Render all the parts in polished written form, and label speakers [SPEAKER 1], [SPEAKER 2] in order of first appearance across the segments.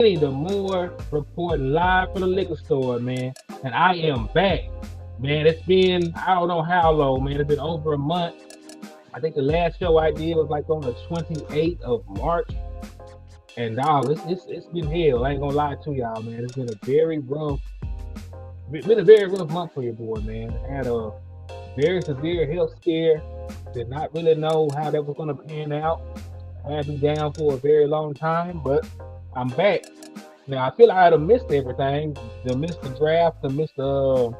[SPEAKER 1] Henny the Moore reporting live from the liquor store, man. And I am back. Man, it's been, I don't know how long, man. It's been over a month. I think the last show I did was like on the 28th of March. And dog, it's been hell. I ain't gonna lie to y'all, man. It's been a very rough month for your boy, man. I had a very severe health scare. Did not really know how that was gonna pan out. I had me down for a very long time, but I'm back. Now I feel like I'd have missed everything. To miss the draft, to miss the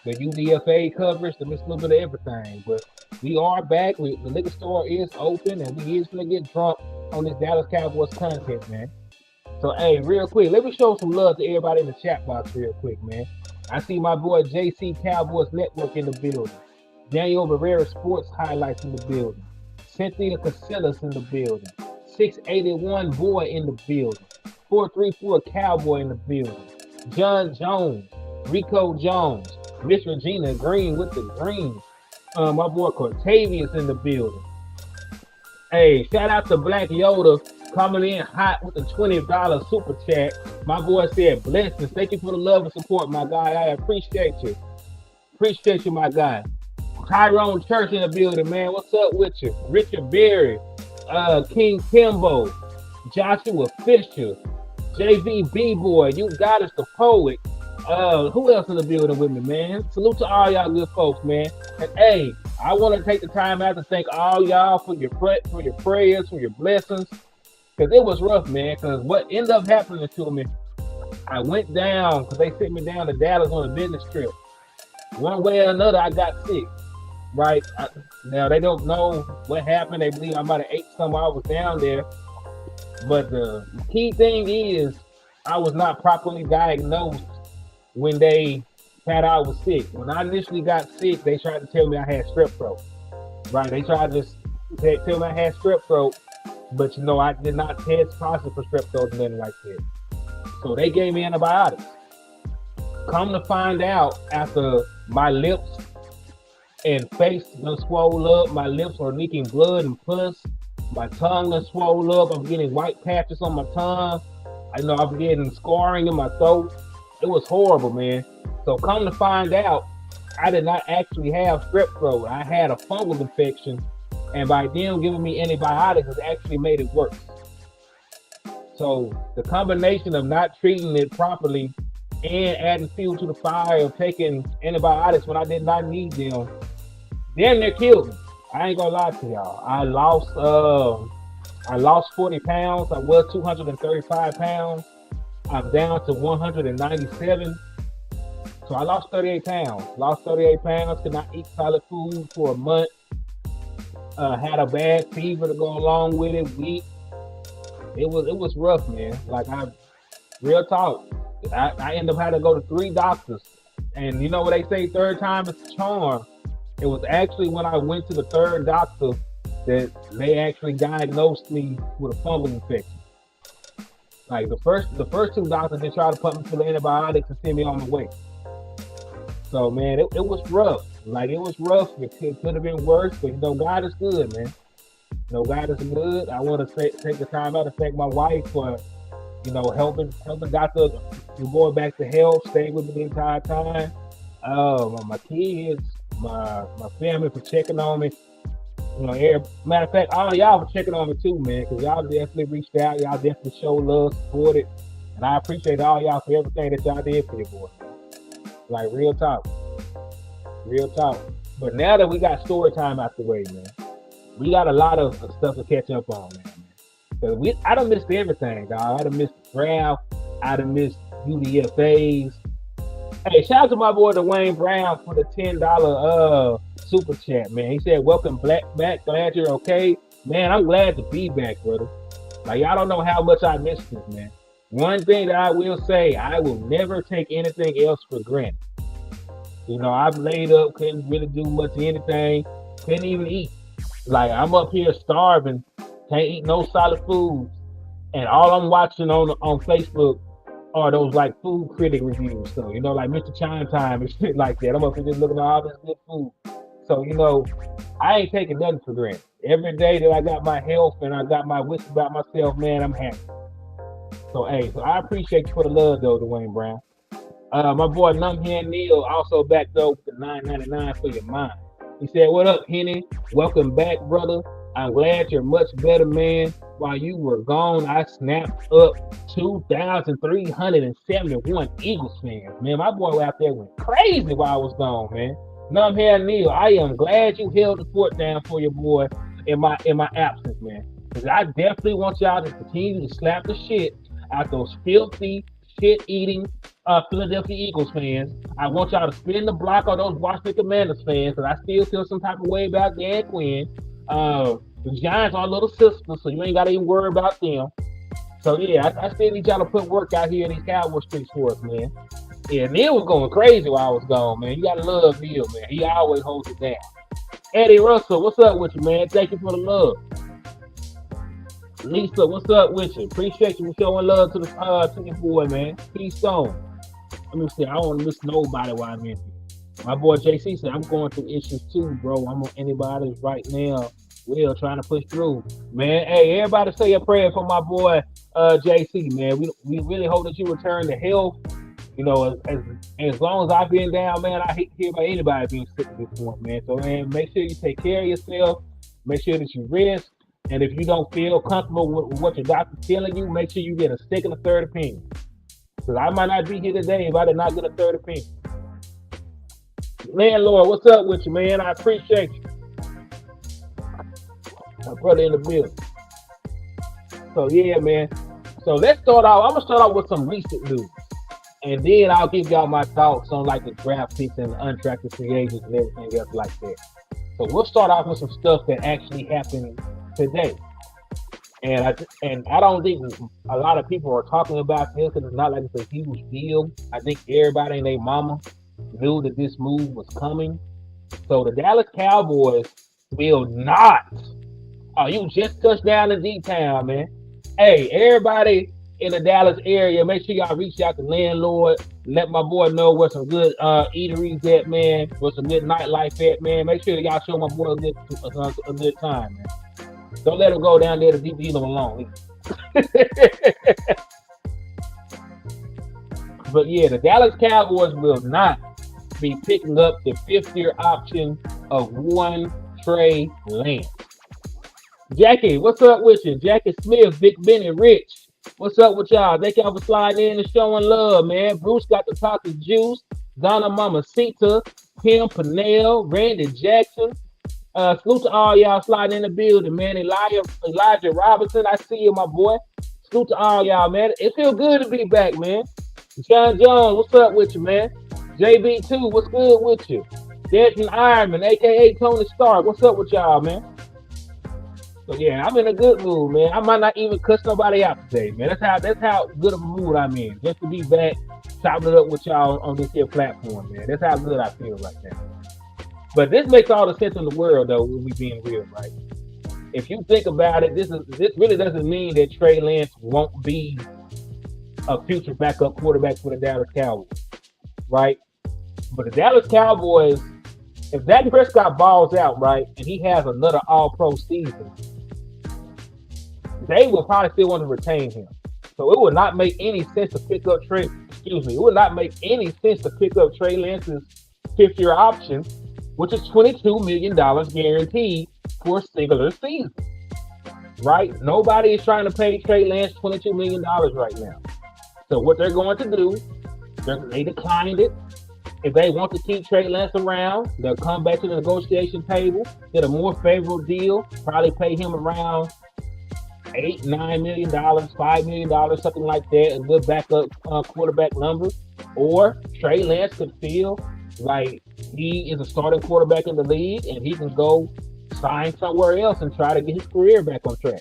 [SPEAKER 1] UDFA coverage, to miss a little bit of everything. But we are back. The liquor store is open, and we is gonna get drunk on this Dallas Cowboys content, man. So hey, real quick, let me show some love to everybody in the chat box real quick, man. I see my boy JC Cowboys Network in the building. Daniel Barrera Sports Highlights in the building. Cynthia Casillas in the building. 681 Boy in the building. 434 Cowboy in the building. John Jones. Rico Jones. Miss Regina Green with the green. My boy Cortavius in the building. Hey, shout out to Black Yoda coming in hot with the $20 super chat. My boy said blessings. Thank you for the love and support, my guy. I appreciate you. Appreciate you, my guy. Tyrone Church in the building, man. What's up with you? Richard Berry, King Kimbo, Joshua Fisher, JV B-Boy, You Got Us the Poet. Who else in the building with me, man? Salute to all y'all good folks, man. And hey, I want to take the time out to thank all y'all for your prayers, for your blessings. Because it was rough, man. Because what ended up happening to me, I went down, because they sent me down to Dallas on a business trip. One way or another, I got sick. Right now, they don't know what happened. They believe I might have ate something while I was down there. But the key thing is, I was not properly diagnosed when they found out I was sick. When I initially got sick, they tried to tell me I had strep throat. Right? They tried to tell me I had strep throat, but I did not test positive for strep throat and nothing like that. So they gave me antibiotics. Come to find out, after my lips and face done swole up, my lips are leaking blood and pus, my tongue done swole up, I'm getting white patches on my tongue, I'm getting scarring in my throat. It was horrible, man. So come to find out, I did not actually have strep throat. I had a fungal infection, and by them giving me antibiotics, it actually made it worse. So the combination of not treating it properly and adding fuel to the fire of taking antibiotics when I did not need them, damn near killed me. I ain't gonna lie to y'all. I lost 40 pounds. I was 235 pounds. I'm down to 197. So I lost 38 pounds. Could not eat solid food for a month. Had a bad fever to go along with it. Weak. It was rough, man. Real talk. I ended up having to go to 3 doctors. And you know what they say, third time is a charm. It was actually when I went to the 3rd doctor that they actually diagnosed me with a fungal infection. Like the first 2 doctors, they tried to put me through the antibiotics and send me on my way. So man, it was rough. It was rough. It could have been worse, but God is good, man. God is good. I want to take the time out to thank my wife for helping Dr. going back to health, staying with me the entire time. My kids, my family for checking on me. Matter of fact, all y'all for checking on me too, man, because y'all definitely reached out. Y'all definitely showed love, supported, and I appreciate all y'all for everything that y'all did for your boy. Real talk. But now that we got story time out the way, man, we got a lot of stuff to catch up on, man. Because I done missed everything, dog. I done missed the draft. I done missed UDFAs. Hey, shout out to my boy Dwayne Brown for the $10 super chat, man. He said, welcome back. Glad you're okay. Man, I'm glad to be back, brother. Y'all don't know how much I missed this, man. One thing that I will say, I will never take anything else for granted. I've laid up, couldn't really do much of anything, couldn't even eat. I'm up here starving, can't eat no solid foods, and all I'm watching on Facebook are those food critic reviews. So, Mr. Chime Time and shit like that. I'm up here just looking at all this good food. So, I ain't taking nothing for granted. Every day that I got my health and I got my wits about myself, man, I'm happy. So I appreciate you for the love though, Dwayne Brown. My boy Numbhead Neil also back though with the 9.99 for your mind. He said, "What up, Henny? Welcome back, brother. I'm glad you're much better, man. While you were gone, I snapped up 2,371 Eagles fans. Man, my boy out there went crazy while I was gone, man. Numbhead Neil, I am glad you held the fort down for your boy in my absence, man. Because I definitely want y'all to continue to slap the shit out those filthy, shit-eating Philadelphia Eagles fans. I want y'all to spin the block on those Washington Commanders fans, because I still feel some type of way about Dan Quinn. The Giants are little sisters, so you ain't got to even worry about them. So, yeah, I still need y'all to put work out here in these Cowboy streets for us, man. Yeah, Neil was going crazy while I was gone, man. You got to love Neil, man. He always holds it down. Eddie Russell, what's up with you, man? Thank you for the love. Lisa, what's up with you? Appreciate you for showing love to your boy, man. Peace on. Let me see. I don't want to miss nobody while I'm in here. My boy JC said, I'm going through issues too, bro. I'm on antibiotics right now. We're trying to push through. Man, hey, everybody say a prayer for my boy JC, man. We really hope that you return to health. You know, as long as I've been down, man, I hate to hear about anybody being sick at this point, man. So, man, make sure you take care of yourself. Make sure that you rest. And if you don't feel comfortable with what your doctor's telling you, make sure you get a second or third opinion. Because I might not be here today if I did not get a third opinion. Landlord, what's up with you, man? I appreciate you. My brother in the building. So, yeah, man. So, let's start out. I'm going to start out with some recent news. And then I'll give y'all my thoughts on like the draft picks and the undrafted free agents and everything else like that. So we'll start off with some stuff that actually happened today. And I don't think a lot of people are talking about this because it's not like it's a huge deal. I think everybody and their mama knew that this move was coming. So the Dallas Cowboys will not. Oh, you just touched down in D-Town, man. Hey, everybody in the Dallas area, make sure y'all reach out to Landlord. Let my boy know where some good eateries at, man. Where some good nightlife at, man. Make sure that y'all show my boy a good time, man. Don't let him go down there to leave him alone. But yeah, the Dallas Cowboys will not be picking up the fifth-year option of one Trey Lance. Jackie, what's up with you? Jackie Smith, Big Benny Rich. What's up with y'all? Thank y'all for sliding in and showing love, man. Bruce got the Tata Juice, Donna Mamacita, Kim Pannell, Randy Jackson. Salute to all y'all sliding in the building, man. Elijah Robinson, I see you, my boy. Salute to all y'all, man. It feels good to be back, man. John Jones, what's up with you, man? JB2, what's good with you? Desmond Ironman, a.k.a. Tony Stark, what's up with y'all, man? So yeah, I'm in a good mood, man. I might not even cuss nobody out today, man. That's how good of a mood I'm in. Just to be back, chopping it up with y'all on this here platform, man. That's how good I feel right now. But this makes all the sense in the world, though, when we being real, right? If you think about it, this really doesn't mean that Trey Lance won't be a future backup quarterback for the Dallas Cowboys, right? But the Dallas Cowboys, if Dak Prescott balls out, right, and he has another All-Pro season, they will probably still want to retain him. So it would not make any sense to pick up Trey. It would not make any sense to pick up Trey Lance's fifth-year option, which is $22 million guaranteed for a singular season. Right? Nobody is trying to pay Trey Lance $22 million right now. So what they're going to do, they declined it. If they want to keep Trey Lance around, they'll come back to the negotiation table, get a more favorable deal, probably pay him around $8, $9 million, $5 million, something like that, a good backup quarterback number. Or Trey Lance could feel like he is a starting quarterback in the league and he can go sign somewhere else and try to get his career back on track.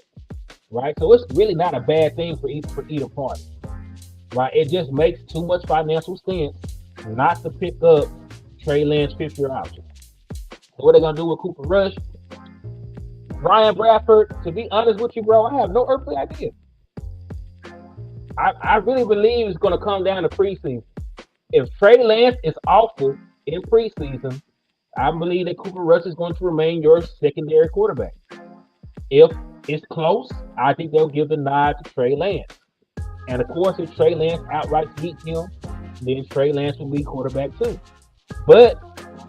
[SPEAKER 1] Right? So it's really not a bad thing for either party. Right? It just makes too much financial sense not to pick up Trey Lance's fifth-year option. So what are they going to do with Cooper Rush? Brian Bradford, to be honest with you, bro, I have no earthly idea. I really believe it's going to come down to preseason. If Trey Lance is awful in preseason, I believe that Cooper Rush is going to remain your secondary quarterback. If it's close, I think they'll give the nod to Trey Lance. And of course, if Trey Lance outright beats him, then Trey Lance will be quarterback too. But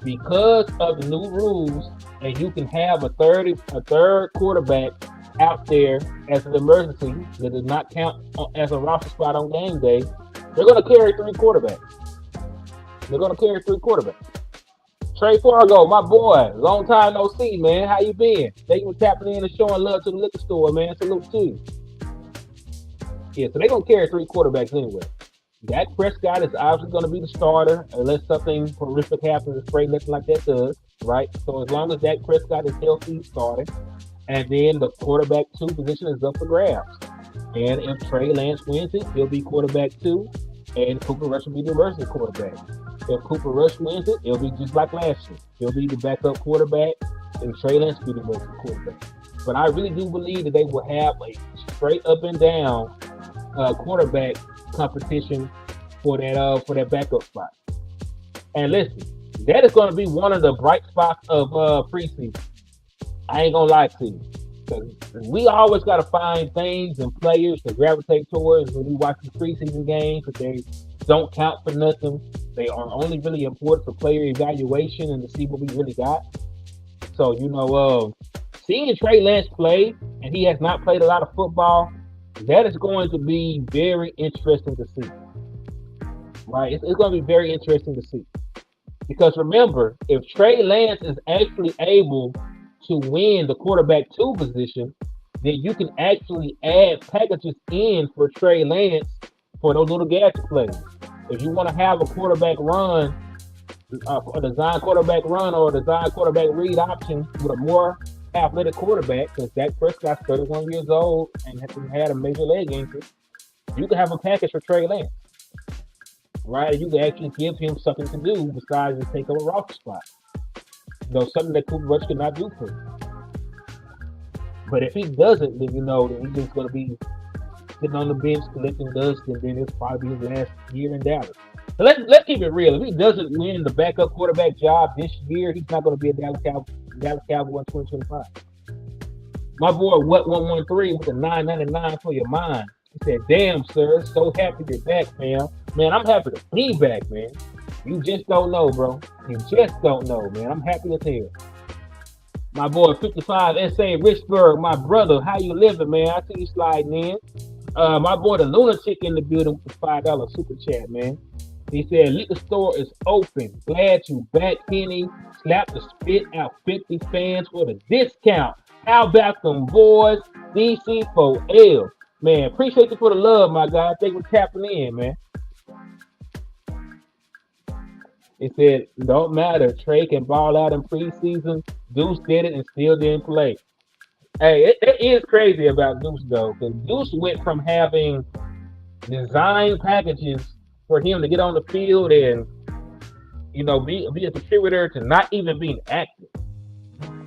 [SPEAKER 1] because of the new rules, and you can have a third quarterback out there as an emergency that does not count as a roster spot on game day, they're going to carry three quarterbacks. They're going to carry three quarterbacks. Trey Fargo, my boy, long time no see, man. How you been? Thank you for tapping in and showing love to the liquor store, man. Salute to you. Yeah, so they're going to carry three quarterbacks anyway. Dak Prescott is obviously going to be the starter unless something horrific happens to Trey, nothing like that does, right? So as long as Dak Prescott is healthy, he's starting. And then the quarterback 2 position is up for grabs. And if Trey Lance wins it, he'll be quarterback 2, and Cooper Rush will be the emergency quarterback. If Cooper Rush wins it, it'll be just like last year. He'll be the backup quarterback, and Trey Lance will be the emergency quarterback. But I really do believe that they will have a straight up and down quarterback competition for that backup spot. And listen, that is going to be one of the bright spots of preseason. I ain't gonna lie to you, because we always got to find things and players to gravitate towards when we watch the preseason games, because they don't count for nothing. They are only really important for player evaluation and to see what we really got. So seeing Trey Lance play, and he has not played a lot of football, that is going to be very interesting to see. Right? It's going to be very interesting to see. Because remember, if Trey Lance is actually able to win the quarterback 2 position, then you can actually add packages in for Trey Lance for those little gadget plays. If you want to have a quarterback run, a design quarterback run or a design quarterback read option with a more athletic quarterback, because Dak Prescott's 31 years old and had a major leg injury, you can have a package for Trey Lance. Right? You can actually give him something to do besides just take over a roster spot. Something that Cooper Rush could not do for him. But if he doesn't, then then he's just going to be sitting on the bench collecting dust, and then it's probably his last year in Dallas. So let's keep it real. If he doesn't win the backup quarterback job this year, he's not going to be a Dallas Cowboy in 2025. My boy, what 113 with the 999 for your mind. He said, "Damn, sir, so happy you're back, fam. Man, I'm happy to be back, man. You just don't know, bro. You just don't know, man. I'm happy as hell." My boy, 55 SA Richburg, my brother, how you living, man? I see you sliding in. My boy, the lunatic in the building with the $5 super chat, man. He said, "Liquor store is open. Glad you back, Henny. Slap the spit out 50 fans for the discount. How about them boys? DC4L. Man, appreciate you for the love, my guy. Thank you for tapping in, man." He said, "Don't matter. Trey can ball out in preseason. Deuce did it and still didn't play." Hey, it is crazy about Deuce, though, because Deuce went from having design packages for him to get on the field and, be a contributor to not even being active.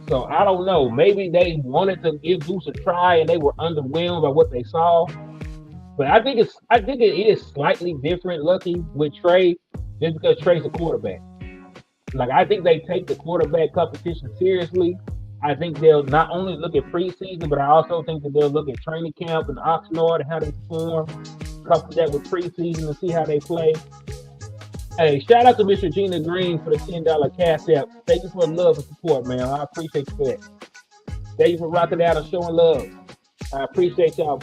[SPEAKER 1] So I don't know. Maybe they wanted to give Deuce a try and they were underwhelmed by what they saw. But I think it is slightly different, Lucky, with Trey, just because Trey's a quarterback. Like, I think they take the quarterback competition seriously. I think they'll not only look at preseason, but I also think that they'll look at training camp and Oxnard and how they perform, couple that with preseason and see how they play. Hey, shout out to Mr. Gina Green for the $10 cash app. Thank you for the love and support, man. I appreciate you for that. Thank you for rocking out and showing love. I appreciate y'all.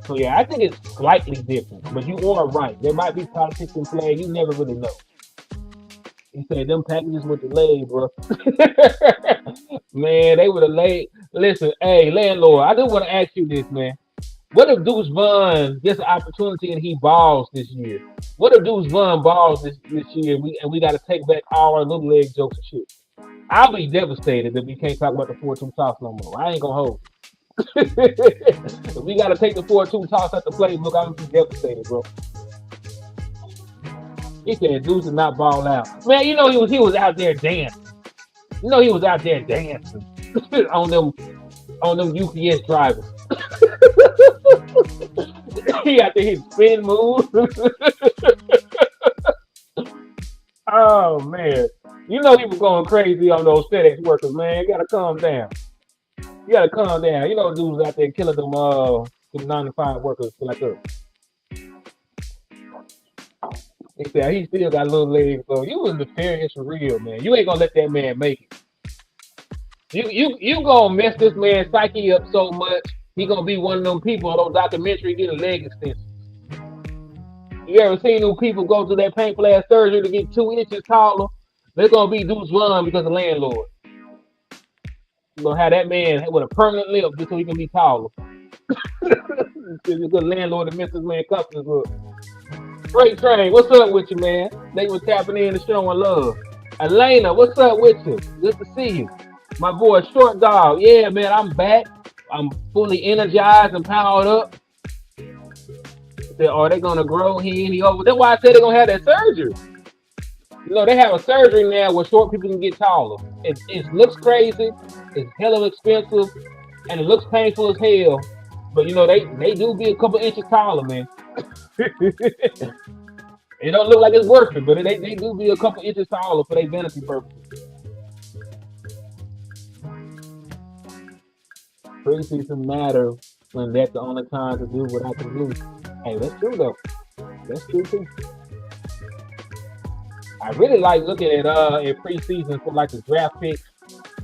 [SPEAKER 1] So yeah, I think it's slightly different, but you are right. There might be politics in play. You never really know. He said them packages were delayed, bro. Man, they were delayed. Listen, hey, landlord, I just want to ask you this, man. What if Deuce Vaughn gets an opportunity and he balls this year? What if Deuce Vaughn balls this year and we got to take back all our little leg jokes and shit? I'll be devastated if we can't talk about the 4-2 toss no more. I ain't gonna hold it. If we got to take the 4-2 toss at the playbook, I'm gonna be devastated, bro. He said Deuce did not ball out. Man, he was out there dancing. He was out there dancing on them UPS drivers. He out there his spin move. Oh man. He was going crazy on those FedEx workers, man. You gotta calm down. Dudes out there killing them 9-to-5 workers like us. He said he still got little legs, so you was nefarious for real, man. You ain't gonna let that man make it. You gonna mess this man's psyche up so much. He gonna be one of them people on those documentaries getting leg extensions. You ever seen them people go through that painful ass surgery to get 2 inches taller? They're gonna be Deuce Run because of landlord. You gonna have that man with a permanent lip just so he can be taller. It's a good landlord that misses man customers up. Great Train, what's up with you, man? They was tapping in and showing love. Elena, what's up with you? Good to see you. My boy Short Dog, yeah, man, I'm back. I'm fully energized and powered up. Said, are they gonna grow? He over. That's why I said they're gonna have that surgery. You know, they have a surgery now where short people can get taller. It looks crazy, it's hella expensive, and it looks painful as hell. But you know, they do be a couple inches taller, man. It don't look like it's worth it, but they do be a couple inches taller for their vanity purposes. Preseason matter when that's the only time to do what I can do. Hey, that's true though. That's true too. I really like looking at preseason for like the draft picks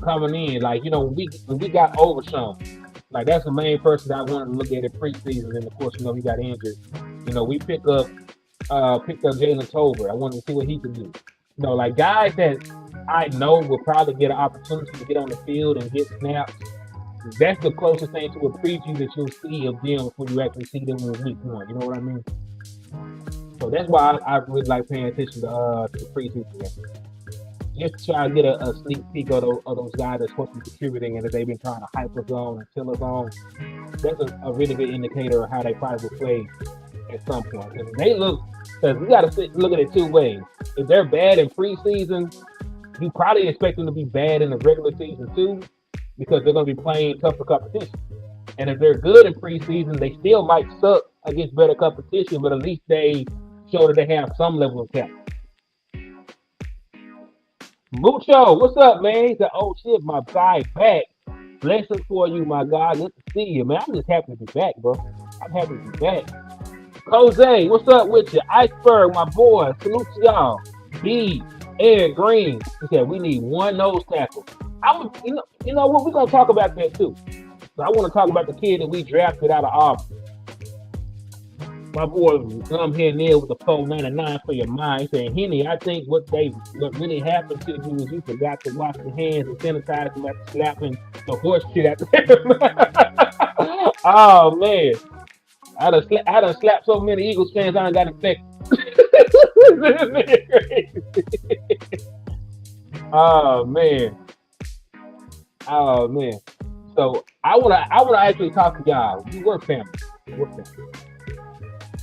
[SPEAKER 1] coming in. Like, you know, when we got Overshown, like that's the main person I wanted to look at preseason, and of course, you know, he got injured. You know, we picked up Jalen Tolbert. I wanted to see what he could do. You know, like guys that I know will probably get an opportunity to get on the field and get snaps. That's the closest thing to a preview that you'll see of them before you actually see them in week 1. You know what I mean? So that's why I really like paying attention to the preseason. Just to try to get a sneak peek of those guys that's supposed to be contributing and that they've been trying to hype us on and tell us on. That's a really good indicator of how they probably will play at some point. Because we got to look at it 2 ways. If they're bad in preseason, you probably expect them to be bad in the regular season too, because they're going to be playing tougher competition. And if they're good in preseason, they still might suck against better competition, but at least they show that they have some level of talent. Mucho, what's up, man? He said, oh shit, my guy back. Blessings for you, my God. Good to see you, man. I'm just happy to be back, bro. I'm happy to be back. Jose, what's up with you? Iceberg, my boy. Salute to y'all. B, Ed Green. He said, we need one nose tackle. You know what? We're going to talk about that too. So I want to talk about the kid that we drafted out of Auburn. My boy here near with the 499 for your mind. He said, Henny, I think what really happened to you is you forgot to wash your hands and sanitize them after slapping the horse shit at them. Oh, man. I done slapped so many Eagles fans, I done got infected. Oh, man. Oh, man. So I wanna actually talk to y'all. We're family.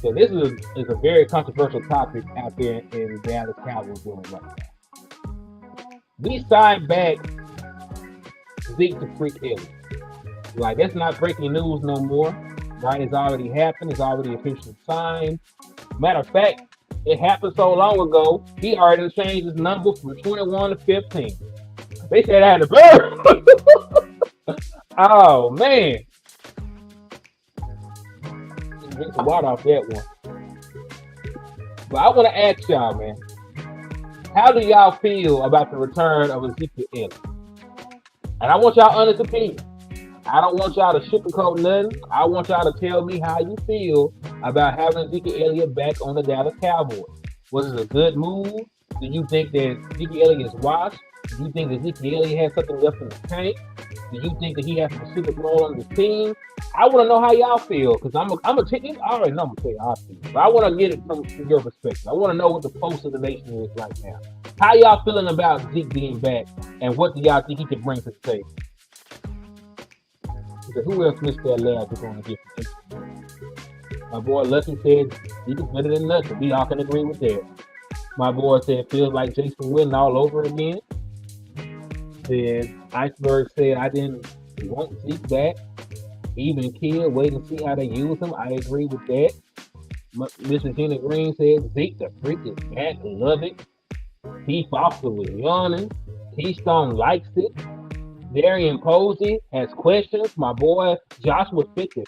[SPEAKER 1] So this is a very controversial topic out there in Dallas Cowboys doing right now. We signed back Zeke to Freak Elliott. Like, that's not breaking news no more. Right? It's already happened. It's already officially signed. Matter of fact, it happened so long ago, he already changed his number from 21 to 15. They said I had a bird. Oh, man. Drink some water off that one. But I want to ask y'all, man, how do y'all feel about the return of Ezekiel Elliott? And I want y'all honest opinion. I don't want y'all to sugarcoat nothing. I want y'all to tell me how you feel about having Ezekiel Elliott back on the Dallas Cowboys. Was it a good move? Do you think that Ezekiel Elliott is washed? Do you think that Ezekiel Elliott has something left in the tank? Do you think that he has some super role on this team? I want to know how y'all feel, because I already know I'm gonna tell you how I feel, but I want to get it from your perspective. I want to know what the pulse of the nation is right now. How y'all feeling about Zeke being back, and what do y'all think he can bring to the table? Because who else missed that lab we're going to get from him? My boy Lucky said he was better than nothing. We all can agree with that. My boy said feels like Jason Witten all over again. Said Iceberg said I didn't want Zeke back. Even Kill, wait and see how they use him. I agree with that. Mrs. Henny Green said Zeke the freak is back. Love it. T. Foster was yawning. Keystone likes it. Darian Posey has questions. My boy Joshua 50-50.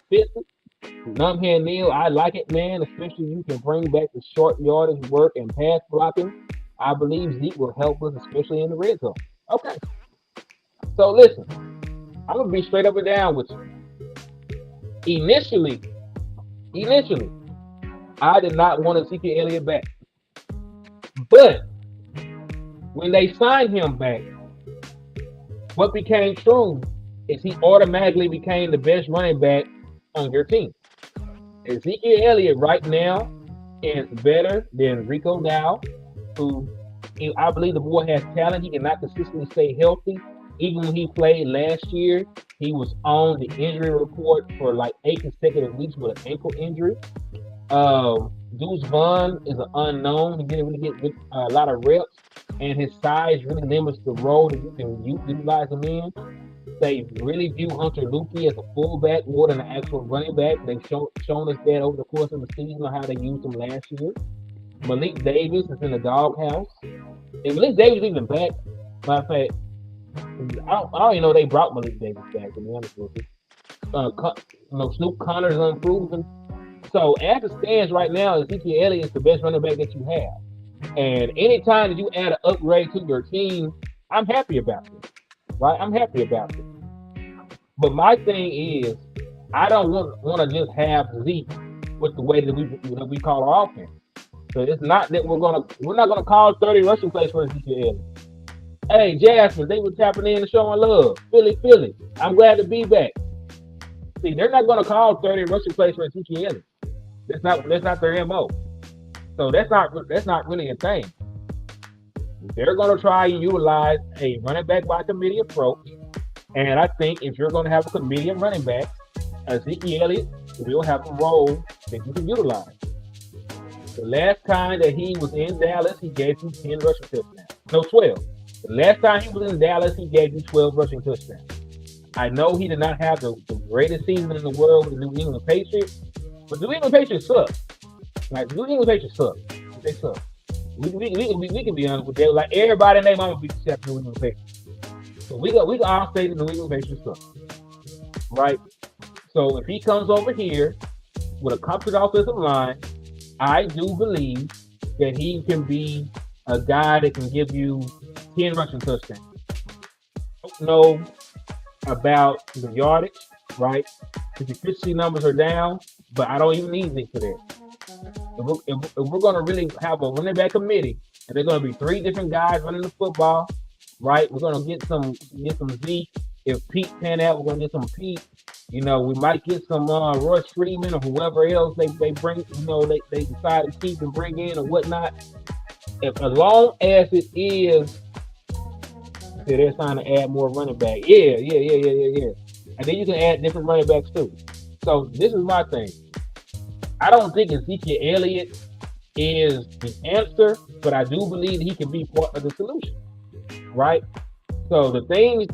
[SPEAKER 1] Numbhead Neal, I like it, man. Especially you can bring back the short yardage work and pass blocking. I believe Zeke will help us, especially in the red zone. Okay, so listen, I'm gonna be straight up and down with you. Initially, initially, I did not want Ezekiel Elliott back, but when they signed him back, what became true is he automatically became the best running back on your team. Ezekiel Elliott right now is better than Rico now, who I believe the boy has talent. He cannot consistently stay healthy. Even when he played last year, he was on the injury report for like 8 consecutive weeks with an ankle injury. Deuce Vaughn is an unknown. He didn't really get a lot of reps, and his size really limits the role that you can utilize him in. They really view Hunter Luki as a fullback more than an actual running back. They've shown us that over the course of the season on how they used him last year. Malik Davis is in the doghouse. And Malik Davis even back. Matter of fact, I don't even know they brought Malik Davis back, to be honest with you. Snoop Connor's unproven. So as it stands right now, Ezekiel Elliott is the best running back that you have. And anytime that you add an upgrade to your team, I'm happy about it. Right? I'm happy about it. But my thing is, I don't want to just have Zeke with the way that we call our offense. So it's not that we're not gonna call 30 rushing plays for Ezekiel Elliott. Hey, Jasmine, they were tapping in and showing love. Philly, I'm glad to be back. See, they're not gonna call 30 rushing plays for Ezekiel Elliott. That's not their MO. So that's not really a thing. They're gonna try and utilize a running back by committee approach. And I think if you're going to have a comedian running back, Ezekiel Elliott will have a role that you can utilize. The last time that he was in Dallas, he gave you 10 rushing touchdowns. No, 12. The last time he was in Dallas, he gave you 12 rushing touchdowns. I know he did not have the greatest season in the world with the New England Patriots, but the New England Patriots suck. Like, the New England Patriots suck. They suck. We can be honest with that. Like, everybody in their mama beat the New England Patriots. So we can all say the New England Patriots suck, right? So if he comes over here with a competent offensive line, I do believe that he can be a guy that can give you 10 rushing touchdowns. I don't know about the yardage, right? His efficiency numbers are down, but I don't even need Zeke for that. If we're going to really have a running back committee, and there's going to be 3 different guys running the football, right? We're gonna get some Zeke. If Pete pan out, we're gonna get some Pete. We might get some Royce Freeman or whoever else they bring. They decide to keep and bring in or whatnot. As long as it is, they're trying to add more running back. Yeah. And then you can add different running backs too. So this is my thing. I don't think Ezekiel Elliott is the answer, but I do believe he can be part of the solution. Right? So the thing,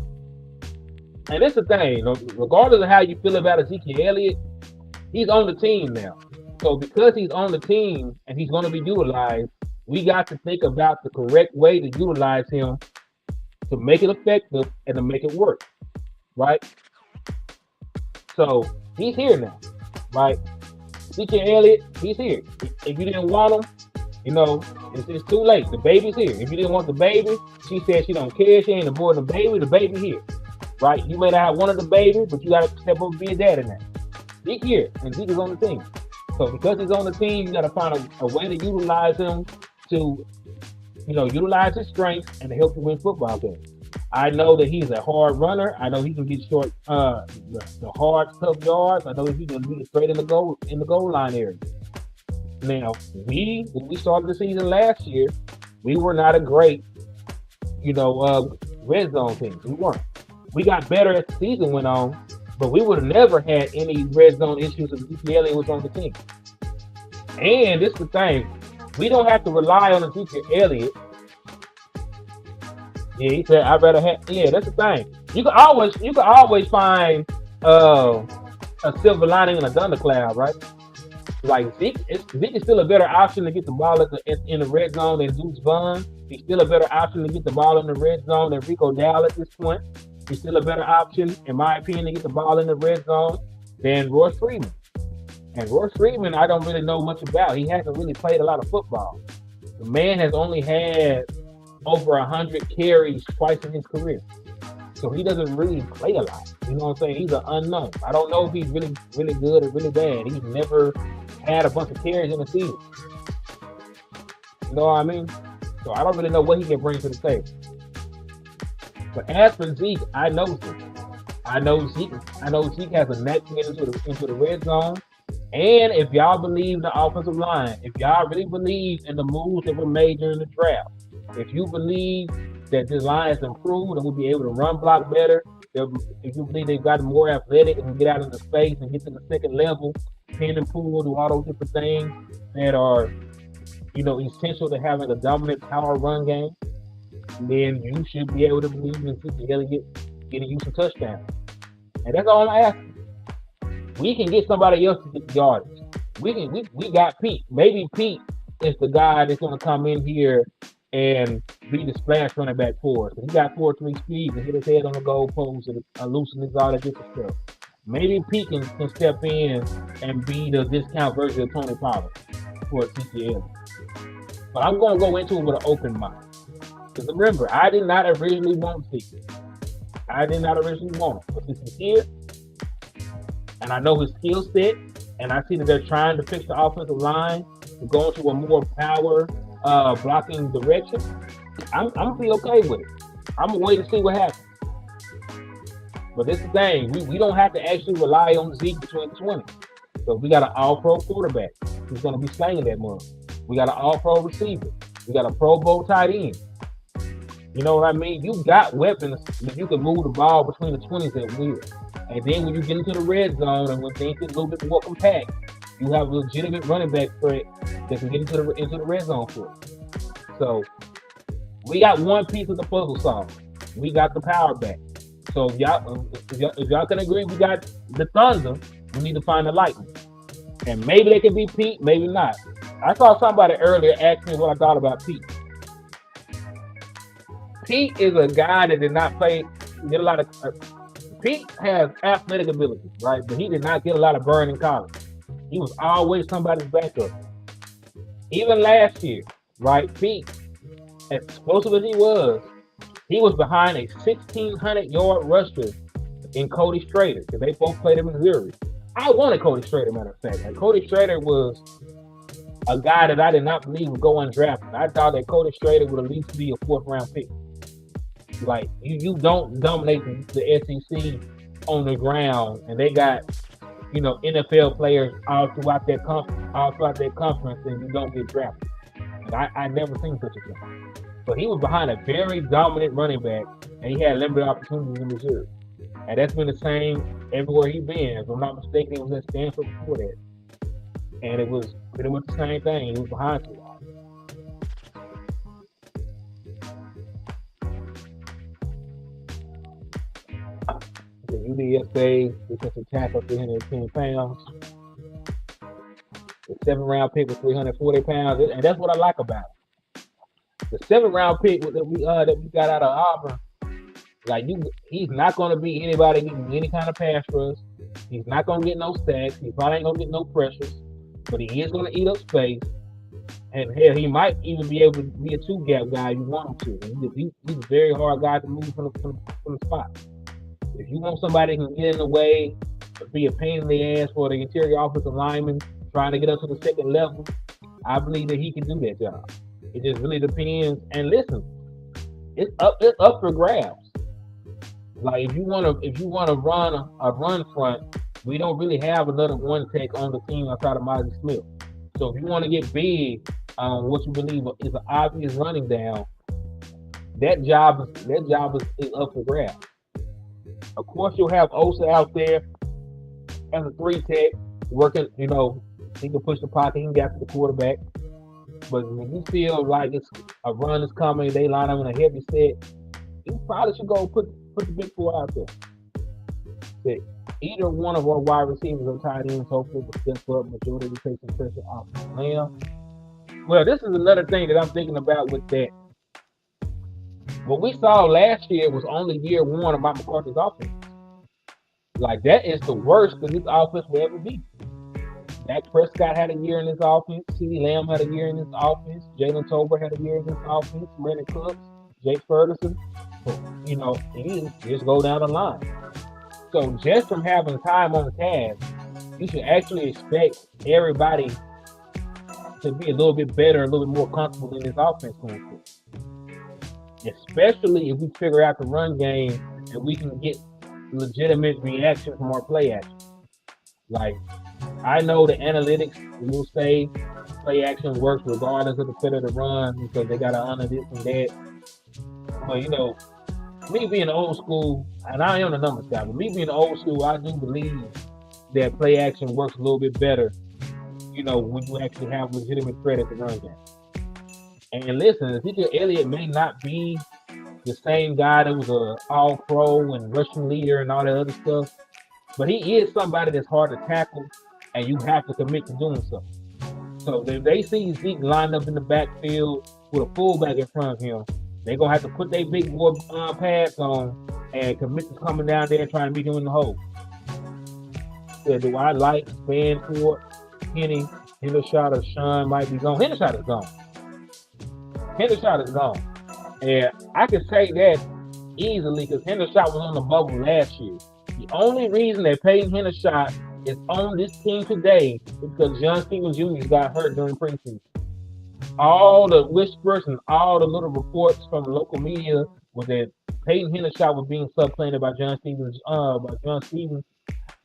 [SPEAKER 1] and it's the thing, regardless of how you feel about Ezekiel Elliott, he's on the team now. So because he's on the team and he's going to be utilized, we got to think about the correct way to utilize him to make it effective and to make it work. Right? So he's here now. Right? Ezekiel Elliott, he's here. If you didn't want him, it's too late. The baby's here. If you didn't want the baby, she said she don't care. She ain't aborting the baby here. Right? You may not have wanted the baby, but you got to step up and be a daddy now. Zeke here, and Zeke is on the team. So because he's on the team, you got to find a way to utilize him to, utilize his strengths and to help you win football games. I know that he's a hard runner. I know he can get short, the hard, tough yards. I know he can be straight in the goal line area. Now, when we started the season last year, we were not a great, red zone team. We weren't. We got better as the season went on, but we would have never had any red zone issues if Ezekiel Elliott was on the team. And this is the thing. We don't have to rely on Ezekiel Elliott. Yeah, he said, I'd rather have, that's the thing. You can always find a silver lining in a thundercloud, right? Like Zeke is still a better option to get the ball in the red zone than Deuce Vaughn. He's still a better option to get the ball in the red zone than Rico Dowdle at this point. He's still a better option, in my opinion, to get the ball in the red zone than Royce Freeman. And Royce Freeman, I don't really know much about. He hasn't really played a lot of football. The man has only had over 100 carries twice in his career. So he doesn't really play a lot. You know what I'm saying? He's an unknown. I don't know if he's really, really good or really bad. He's never had a bunch of carries in the season. You know what I mean? So I don't really know what he can bring to the table. But as for Zeke, I know Zeke. I know Zeke has a knack to get into the red zone. And if y'all believe in the offensive line, if y'all really believe in the moves that were made during the draft, if you believe that this line has improved and will be able to run block better, if you believe they've gotten more athletic and can get out into space and get to the second level, pin and pull, do all those different things that are, essential to having a dominant power run game, then you should be able to believe in Ezekiel Elliott getting you some touchdowns. And that's all I'm asking. We can get somebody else to get yardage. We got Pete. Maybe Pete is the guy that's going to come in here and be the splash running back for us. He got 4.3 speed and hit his head on the goal post and loosen his all that different stuff. Maybe Pete can step in and be the discount version of Tony Pollard for Ezekiel. But I'm going to go into it with an open mind. Because remember, I did not originally want Zeke. I did not originally want him. But this is here. And I know his skill set, and I see that they're trying to fix the offensive line to go into a more power blocking direction. I'm gonna be okay with it. I'm gonna wait and see what happens. But this is the thing, we don't have to actually rely on Zeke between the 20. So we got an all-pro quarterback who's gonna be slanging that month. We got an all-pro receiver. We got a Pro Bowl tight end. You know what I mean? You got weapons that you can move the ball between the 20s at will. And then when you get into the red zone and when things get a little bit more compact, you have a legitimate running back threat that can get into the red zone for you. So we got one piece of the puzzle solved. We got the power back. So if y'all can agree we got the thunder, we need to find the lightning. And maybe they can be Pete, maybe not. I saw somebody earlier ask me what I thought about Pete. Pete is a guy that did not get a lot of. Pete has athletic ability, right? But he did not get a lot of burn in college. He was always somebody's backup. Even last year, right? Pete, as explosive as he was behind a 1,600-yard rusher in Cody Strader, because they both played in Missouri. I wanted Cody Strader, matter of fact. Like, Cody Strader was a guy that I did not believe would go undrafted. I thought that Cody Strader would at least be a fourth-round pick. Like, you don't dominate the SEC on the ground, and they got, NFL players all throughout their conference, and you don't get drafted. Like, I never seen such a thing. But he was behind a very dominant running back, and he had limited opportunities in Missouri. And that's been the same everywhere he's been. If I'm not mistaken, he was at Stanford before that. And it was pretty much the same thing. He was behind too long. The UDFA defensive tackle, 310 pounds. The 7th-round pick was 340 pounds, and that's what I like about it. The 7th-round pick that we got out of Auburn, he's not going to be anybody getting any kind of pass rush. He's not going to get no sacks. He probably ain't going to get no pressures, but he is going to eat up space. And hell, he might even be able to be a 2-gap guy if you want him to. He's a very hard guy to move from the spot. If you want somebody who can get in the way, be a pain in the ass for the interior offensive lineman trying to get up to the second level, I believe that he can do that job. It just really depends. And listen, it's up for grabs. Like, if you want to run a run front, we don't really have another one tech on the team outside of Mozzie Smith. So if you want to get big on what you believe is an obvious running down, that job is up for grabs. Of course, you'll have Osa out there as a 3 tech working. He can push the pocket, he can get to the quarterback. But when you feel like it's a run is coming, they line up in a heavy set, you probably should go put the big boy out there. That either one of our wide receivers or tight ends hopefully will step up, majority will take some pressure off the lamb. Well, this is another thing that I'm thinking about with that. What we saw last year was only year one of Mike McCarthy's offense. Like, that is the worst that this offense will ever be. Dak Prescott had a year in this offense. CeeDee Lamb had a year in this offense. Jalen Tolbert had a year in this offense. Brandon Cooks, Jake Ferguson. So, you just go down the line. So just from having time on the cast, you should actually expect everybody to be a little bit better, a little bit more comfortable in this offense going forward. Especially if we figure out the run game and we can get legitimate reaction from our play action. Like, I know the analytics will say play action works regardless of the fit of the run because they got to honor this and that. But, me being old school, and I am the numbers guy, but me being old school, I do believe that play action works a little bit better, when you actually have legitimate threat at the run game. And listen, Ezekiel Elliott may not be the same guy that was an all-pro and rushing leader and all that other stuff, but he is somebody that's hard to tackle, and you have to commit to doing so. So if they see Zeke lined up in the backfield with a fullback in front of him, they're going to have to put their big boy pads on and commit to coming down there and trying to meet him in the hole. So do I like Spanford, Henny, Hendershot, or Sean might be gone? Hendershot is gone. Hendershot is gone. And I can say that easily because Hendershot was on the bubble last year. The only reason that Peyton Hendershot is on this team today is because John Stevens Jr. got hurt during preseason. All the whispers and all the little reports from the local media was that Peyton Hendershot was being supplanted by John Stevens,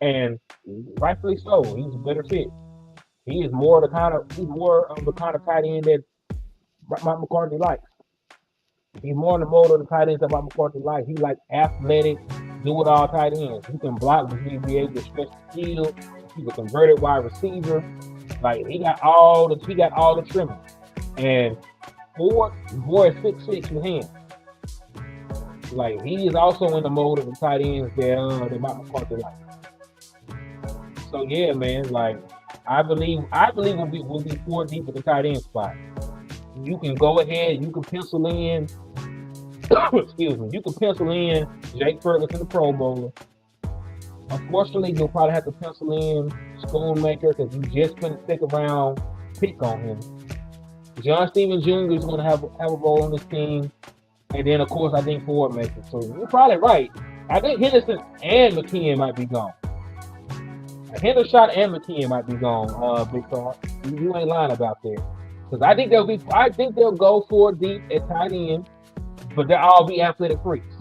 [SPEAKER 1] and rightfully so. He's a better fit. He's more of the kind of tight end that Mike McCarthy likes. He's more in the mold of the tight ends that Mike McCarthy likes. He likes athletic, do-it-all tight ends. He can block, but he be able to stretch the field. He's a converted wide receiver. Like he got all the trimming. And Ford, boy, is 6'6" with hands. Like he is also in the mold of the tight ends that Mike McCarthy likes. So yeah, man, like I believe we'll be 4 deep at the tight end spot. You can go ahead, you can pencil in you can pencil in Jake Ferguson, the Pro Bowler. Unfortunately, you'll probably have to pencil in Schoonmaker because you just spent a second round pick on him. John Stevens Jr. is going to have a role on this team. And then, of course, I think Ford makes it. So you're probably right. I think Henderson and McKeon might be gone. Hendershot and McKeon might be gone, Big Car. You ain't lying about that. Because I think they'll go 4 deep at tight end, but they'll all be athletic freaks.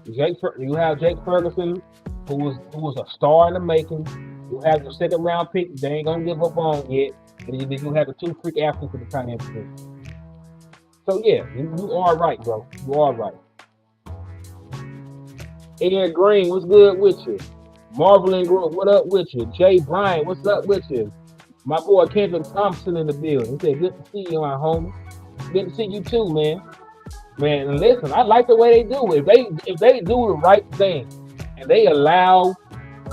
[SPEAKER 1] You have Jake Ferguson, who was a star in the making. You have your second round pick they ain't gonna give up on yet. And then you have the 2 freak athletes in the tight end position. So yeah, you are right, bro. You are right. Ed Green, what's good with you? Marvelin Grove, what up with you? Jay Bryant, what's up with you? My boy Kendrick Thompson in the building. He said, good to see you, my homie. Good to see you too, man. Man, and listen, I like the way they do it. If they do the right thing and they allow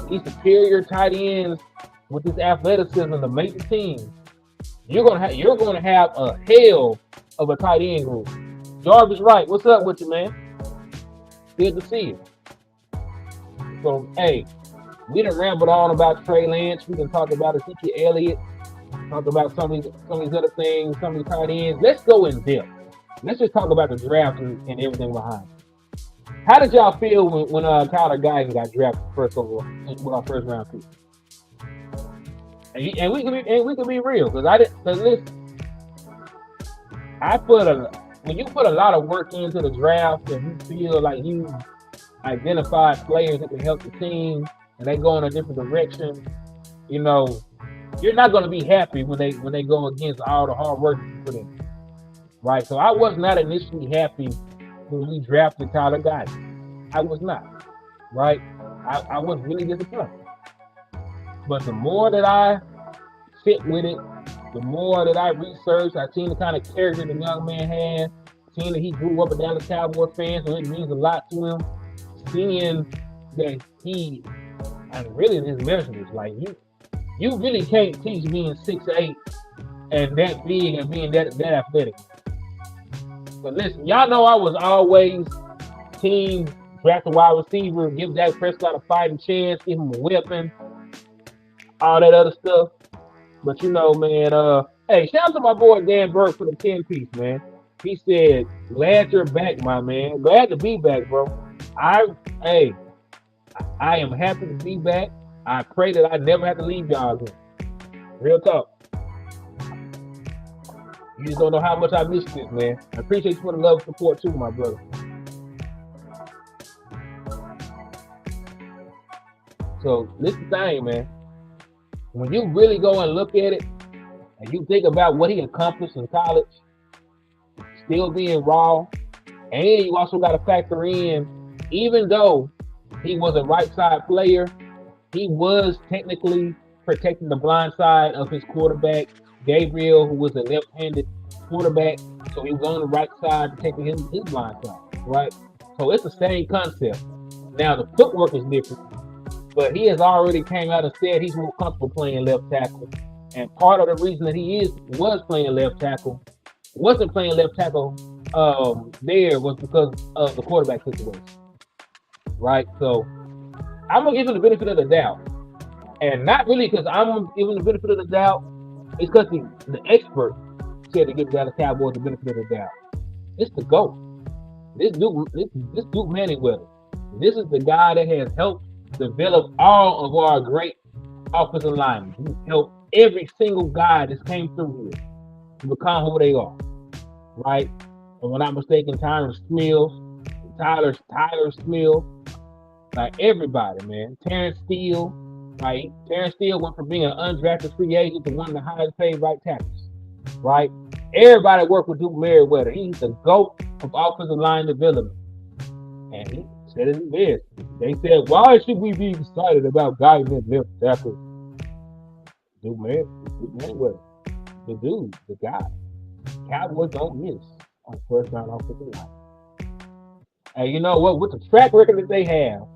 [SPEAKER 1] these superior tight ends with this athleticism to make the team, you're gonna have a hell of a tight end group. Jarvis Wright, what's up with you, man? Good to see you. So, hey, we done rambled on about Trey Lance. We done talked about Ezekiel Elliott. Talked about some of these other things, some of these tight ends. Let's go in depth. Let's just talk about the draft and everything behind it. How did y'all feel when Tyler Guyton got drafted with our first round pick? And we can be real because listen, when you put a lot of work into the draft and you feel like you identify players that can help the team and they go in a different direction, you're not going to be happy when they go against all the hard work you put in. Right? So I was not initially happy when we drafted Tyler Guyton. I was not. Right? I was really disappointed. But the more that I sit with it, the more that I research, I seen the kind of character the young man had, seeing that he grew up a Dallas Cowboys fan, so it means a lot to him. Seeing that and really his measurements, like you really can't teach being 6'8" and that big and being that athletic. But listen, y'all know I was always team draft a wide receiver, give Dak Prescott a fighting chance, give him a weapon, all that other stuff. But man, hey, shout out to my boy Dan Burke for the 10-piece, man. He said, glad you're back, my man. Glad to be back, bro. I hey, I am happy to be back. I pray that I never have to leave y'all again. Real talk. You just don't know how much I miss this, man. I appreciate you for the love and support too, my brother. So this is the thing, man. When you really go and look at it, and you think about what he accomplished in college, still being raw, and you also got to factor in, even though he was a right side player, he was technically protecting the blind side of his quarterback, Gabriel, who was a left-handed quarterback. So he was on the right side protecting his blind side, right? So it's the same concept. Now the footwork is different, but he has already came out and said he's more comfortable playing left tackle. And part of the reason that he wasn't playing left tackle there was because of the quarterback situation, right? So I'm gonna give him the benefit of the doubt, and not really because I'm giving the benefit of the doubt. It's because the expert said to give the Dallas Cowboys the benefit of the doubt. It's the GOAT. This Duke Manningweather. This is the guy that has helped develop all of our great offensive linemen. He's helped every single guy that's came through here to become who they are, right? If I'm not mistaken, Tyler Smills, like everybody, man. Terrence Steele, right? Terrence Steele went from being an undrafted free agent to one of the highest paid right tackles, right? Everybody worked with Duke Meriwether. He's the GOAT of offensive line development. And he said it best. They said, why should we be excited about guys at left tackle? Duke Meriwether. The dude, the guy. Cowboys don't miss on first round offensive line. And you know what? With the track record that they have,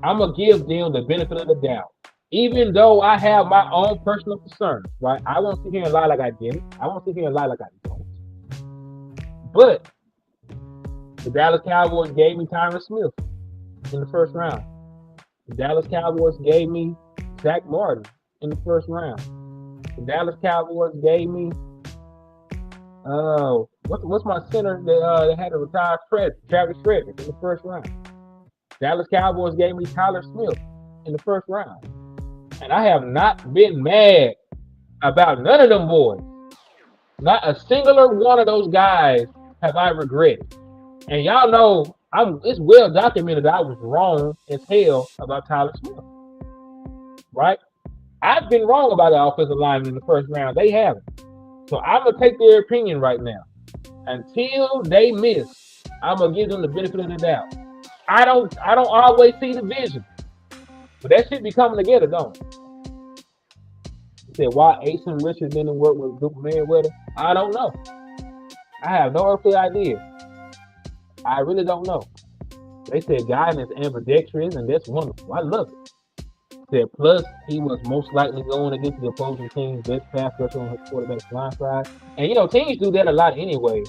[SPEAKER 1] I'm going to give them the benefit of the doubt. Even though I have my own personal concerns, right? I won't sit here and lie like I didn't. I won't sit here and lie like I don't. But the Dallas Cowboys gave me Tyron Smith in the first round. The Dallas Cowboys gave me Zach Martin in the first round. The Dallas Cowboys gave me what's my center that had to retire? Travis Frederick in the first round. Dallas Cowboys gave me Tyler Smith in the first round. And I have not been mad about none of them boys. Not a singular one of those guys have I regretted. And y'all know it's well documented that I was wrong as hell about Tyler Smith. Right? I've been wrong about the offensive lineman in the first round. They haven't. So I'm gonna take their opinion right now. Until they miss, I'm gonna give them the benefit of the doubt. I don't always see the vision. But that shit be coming together, don't it? He said, why Asen Richard didn't work with Duke Meriwether? I don't know. I have no earthly idea. I really don't know. They said guidance ambidextrous, and that's wonderful. I love it. Said plus he was most likely going against the opposing team's best pass rusher on his quarterback's blind side. And teams do that a lot anyway.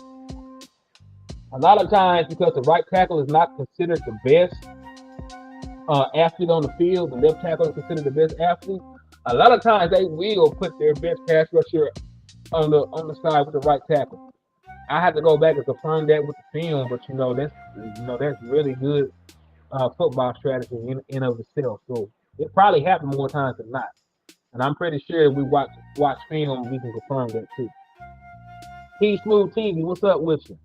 [SPEAKER 1] A lot of times because the right tackle is not considered the best athlete on the field, the left tackle is considered the best athlete. A lot of times they will put their best pass rusher on the side with the right tackle. I have to go back and confirm that with the film, but that's really good football strategy in of itself. So it probably happened more times than not, and I'm pretty sure if we watch film, we can confirm that too. T Smooth TV, what's up with you?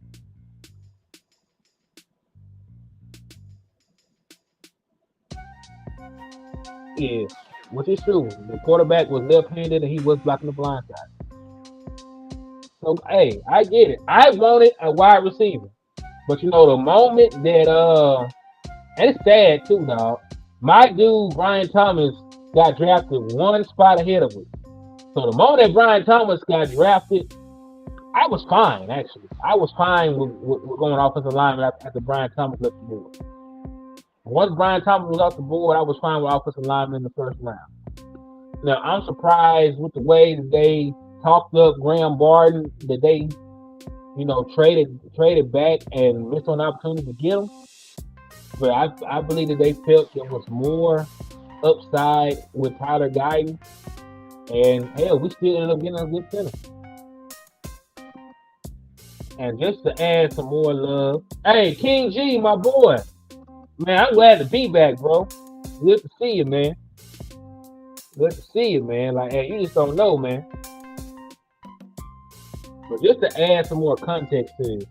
[SPEAKER 1] Yeah, which is true. The quarterback was left-handed and he was blocking the blind side. So, hey, I get it. I wanted a wide receiver. But, the moment that, and it's sad too, dog. My dude, Brian Thomas, got drafted one spot ahead of us. So, the moment that Brian Thomas got drafted, I was fine, actually. I was fine with going offensive lineman after Brian Thomas left the board. Once Brian Thomas was off the board, I was fine with offensive lineman in the first round. Now, I'm surprised with the way that they talked up Graham Barton, that they, traded back and missed on the opportunity to get him. But I believe that they felt there was more upside with Tyler Guyton, and hell, we still ended up getting a good center. And just to add some more love, hey, King G, my boy, man, I'm glad to be back, bro. Good to see you, man. Good to see you, man. Like, hey, you just don't know, man. But just to add some more context to this,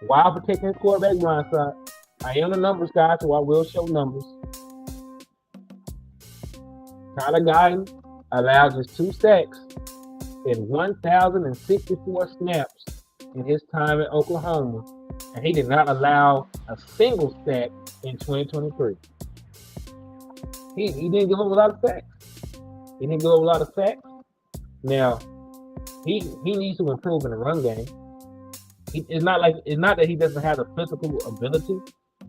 [SPEAKER 1] while protecting his quarterback blind side, I am the numbers guy, so I will show numbers. Tyler Guyton allowed just 2 sacks in 1,064 snaps in his time at Oklahoma, and he did not allow a single sack in 2023. He didn't give up a lot of sacks. He didn't give up a lot of sacks. Now, he needs to improve in the run game. It's not that he doesn't have the physical ability.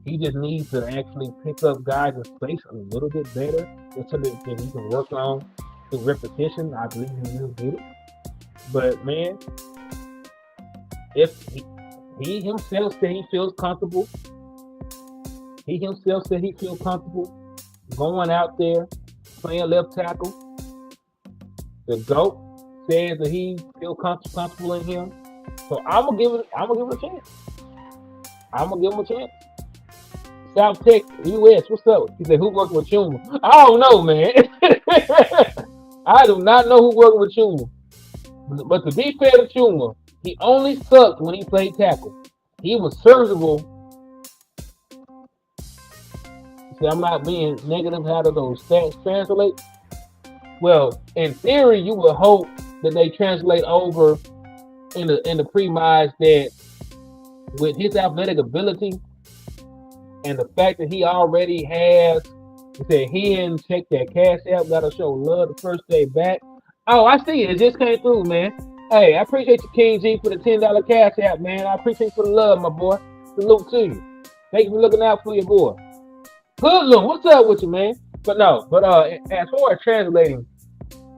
[SPEAKER 1] He just needs to actually pick up guys in space a little bit better, so that he can work on through repetition. I believe he will do it. But man, if he himself said he feels comfortable, going out there playing left tackle. The GOAT says that he feels comfortable in him. So I'm gonna give it a chance. South Texas, US, what's up? He said, who working with Chuma? I don't know, man. I do not know who working with Chuma. But to be fair to Chuma, he only sucked when he played tackle. He was serviceable. See, I'm not being negative. How do those stats translate? Well, in theory, you would hope that they translate over in the premise that with his athletic ability and the fact that he already has, he said, Hen, check that cash app, gotta show love the first day back. Oh, I see it. It just came through, man. Hey, I appreciate you, King G, for the $10 cash app, man. I appreciate you for the love, my boy. Salute to you. Thank you for looking out for your boy. Hoodlum, what's up with you, man? But as far as translating,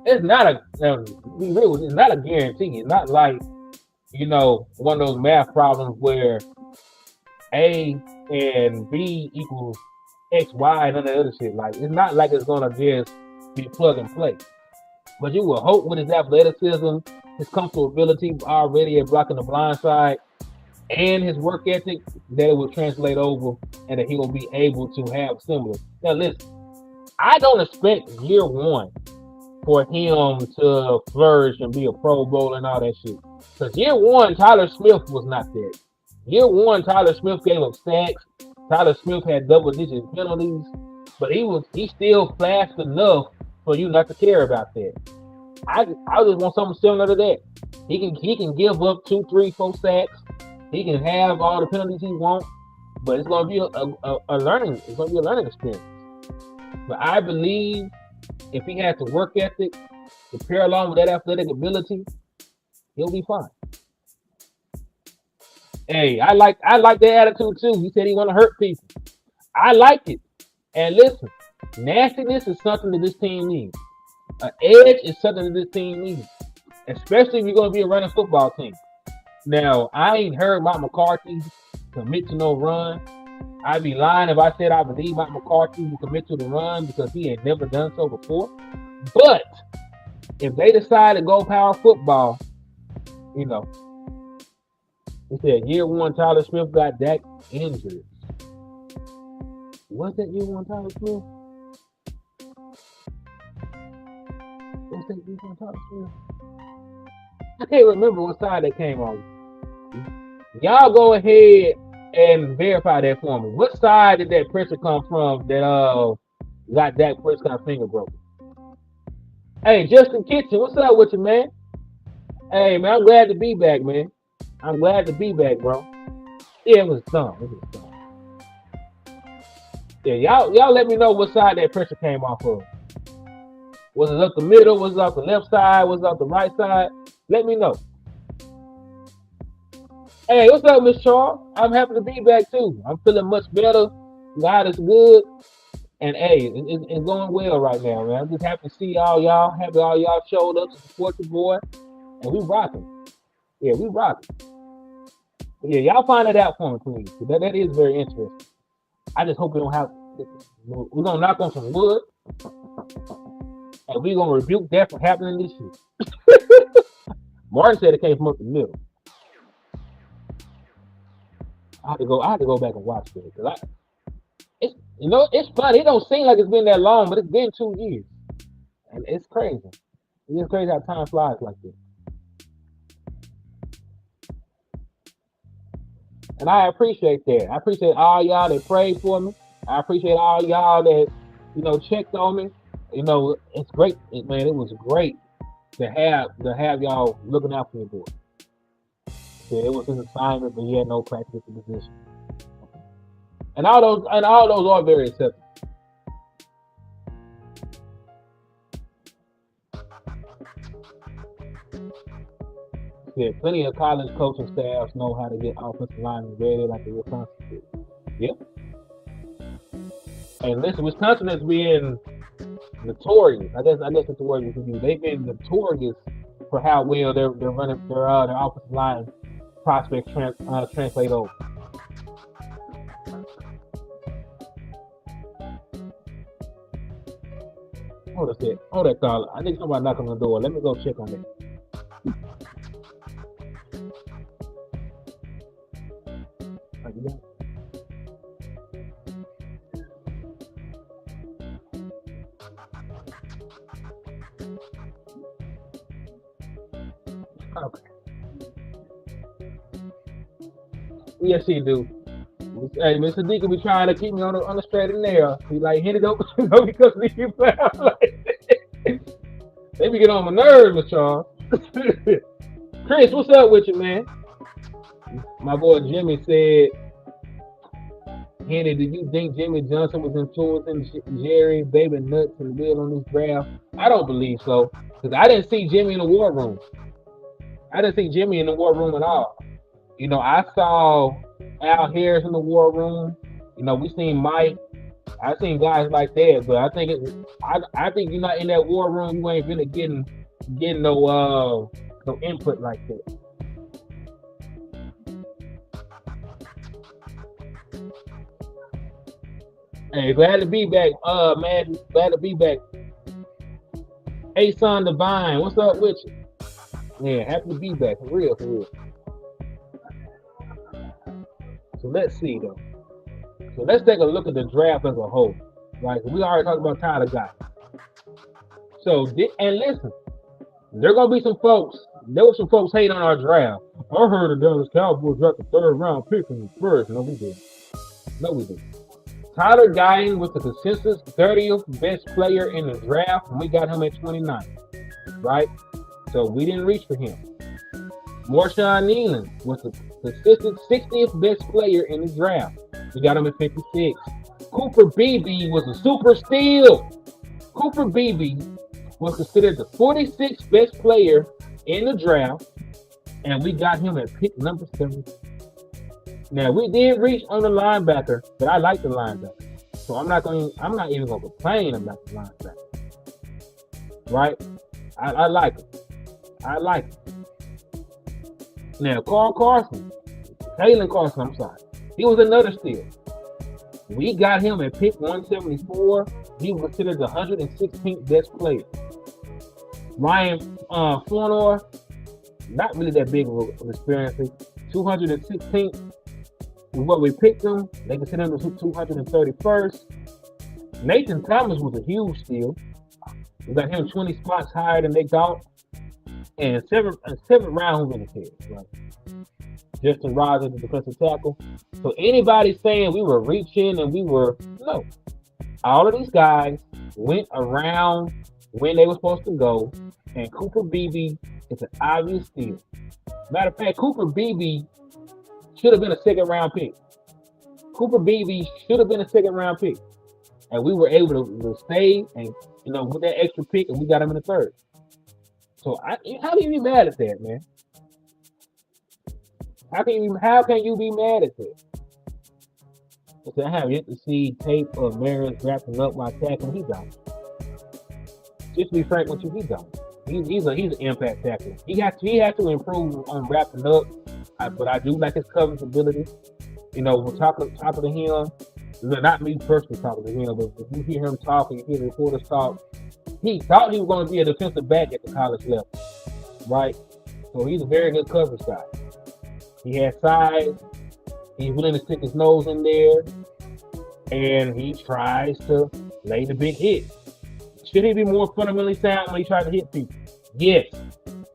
[SPEAKER 1] it's not a it's not a guarantee. It's not like, one of those math problems where A and B equals X, Y, and other shit. Like, it's not like it's gonna just be plug and play. But you will hope with his athleticism, his comfortability already at blocking the blind side, and his work ethic, that it will translate over and that he will be able to have similar. Now listen, I don't expect year one for him to flourish and be a Pro Bowl and all that shit. Because year one, Tyler Smith was not there. Year one, Tyler Smith gave up sacks. Tyler Smith had double-digit penalties, but he still flashed enough for you not to care about that. I just want something similar to that. He can give up 2, 3, 4 sacks. He can have all the penalties he wants, but it's gonna be a learning. It's gonna be a learning experience. But I believe if he has the work ethic to pair along with that athletic ability, he'll be fine. Hey, I like that attitude too. He said he want to hurt people. I like it. And listen, nastiness is something that this team needs. An edge is something that this team needs, especially if you're going to be a running football team. Now, I ain't heard Mike McCarthy commit to no run. I'd be lying if I said I believe Mike McCarthy will commit to the run because he had never done so before. But if they decide to go power football, he said year one Tyler Smith got Dak injured. Was that year one Tyler Smith? I can't remember what side that came on. Y'all go ahead and verify that for me. What side did that pressure come from that got Dak Prescott's finger broken? Hey, Justin Kitchen, what's up with you, man? Hey, man, I'm glad to be back, man. I'm glad to be back, bro. Yeah, it was dumb. Yeah, y'all let me know what side that pressure came off of. Was it up the middle? Was it up the left side? Was it up the right side? Let me know. Hey, what's up, Miss Charles? I'm happy to be back too. I'm feeling much better. God is good. And hey, it's going well right now, man. I'm just happy to see y'all. Happy all y'all showed up to support your boy. And we rocking. Yeah, we rocking. Yeah, y'all find it out for me, please. That is very interesting. I just hope we don't have We're gonna knock on some wood, and we're gonna rebuke that from happening this year. Martin said it came from up the middle. I had to go back and watch it because it's funny. It don't seem like it's been that long, but it's been 2 years, and it's crazy. It's crazy how time flies like this. And I appreciate that. I appreciate all y'all that prayed for me. I appreciate all y'all that checked on me. It's great, man. It was great to have y'all looking out for your boy. Yeah, it was his assignment, but he had no practice position. And all those are very acceptable. Yeah, plenty of college coaching staffs know how to get offensive linemen ready like the Wisconsin did. Yep. And listen, Wisconsin has been notorious. I guess that's the word we can use. They've been notorious for how well they're running their offensive line prospects translate over. Hold a sec. Hold that thought. I think somebody knocking on the door. Let me go check on that. Okay. Yes, he do. Hey, Mr. Deacon be trying to keep me on the straight and narrow. He like, Henny, don't because of you. They be getting on my nerves, Mr. Charles. Chris, what's up with you, man? My boy Jimmy said, Henny, do you think Jimmy Johnson was influencing Jerry, Baby Nuts, and Will on this draft? I don't believe so. Because I didn't see Jimmy in the war room. I didn't see Jimmy in the war room at all. I saw Al Harris in the war room. We seen Mike. I seen guys like that, but I think you're not in that war room. You ain't really getting no input like that. Hey, glad to be back, man. Glad to be back. Hey, son Divine, what's up with you? Yeah, happy to be back, for real. So let's see though. So let's take a look at the draft as a whole, right? We already talked about Tyler Guy. So and listen, there gonna be some folks. There were some folks hating on our draft. I heard the Dallas Cowboys drafted the 3rd round pick in the first. No, we didn't. Tyler Guy was the consensus 30th best player in the draft, and we got him at 29, right? So we didn't reach for him. Marshawn Nealon was the consistent 60th best player in the draft. We got him at 56. Cooper Beebe was a super steal. Cooper Beebe was considered the 46th best player in the draft, and we got him at pick number 7. Now we did reach on the linebacker, but I like the linebacker, so I'm not even gonna complain about the linebacker. Right? I like it. Now Kalen Carson, I'm sorry. He was another steal. We got him at pick 174. He was considered the 116th best player. Ryan Flournoy, not really that big of experience. 216th is what we picked him. They consider him the 231st. Nathan Thomas was a huge steal. We got him 20 spots higher than they thought. And seventh round, who really cares, right? Justin Rogers, the defensive tackle. So anybody saying we were reaching and no. All of these guys went around when they were supposed to go, and Cooper Beebe is an obvious steal. Matter of fact, Cooper Beebe should have been a 2nd round pick. And we were able to stay and with that extra pick, and we got him in the 3rd. So how can you be mad at that, man? How can you be mad at that? I have yet to see tape of Maris wrapping up while tackling. He don't. Just to be frank with you, he don't. He's an impact tackler. He has to improve on wrapping up. But I do like his coverage ability. We're talking to him. not me personally talking to him, but if you hear him talk and you hear the reporters talk, he thought he was going to be a defensive back at the college level, right? So he's a very good coverage guy. He has size. He's willing to stick his nose in there, and he tries to lay the big hit. Should he be more fundamentally sound when he tries to hit people? Yes.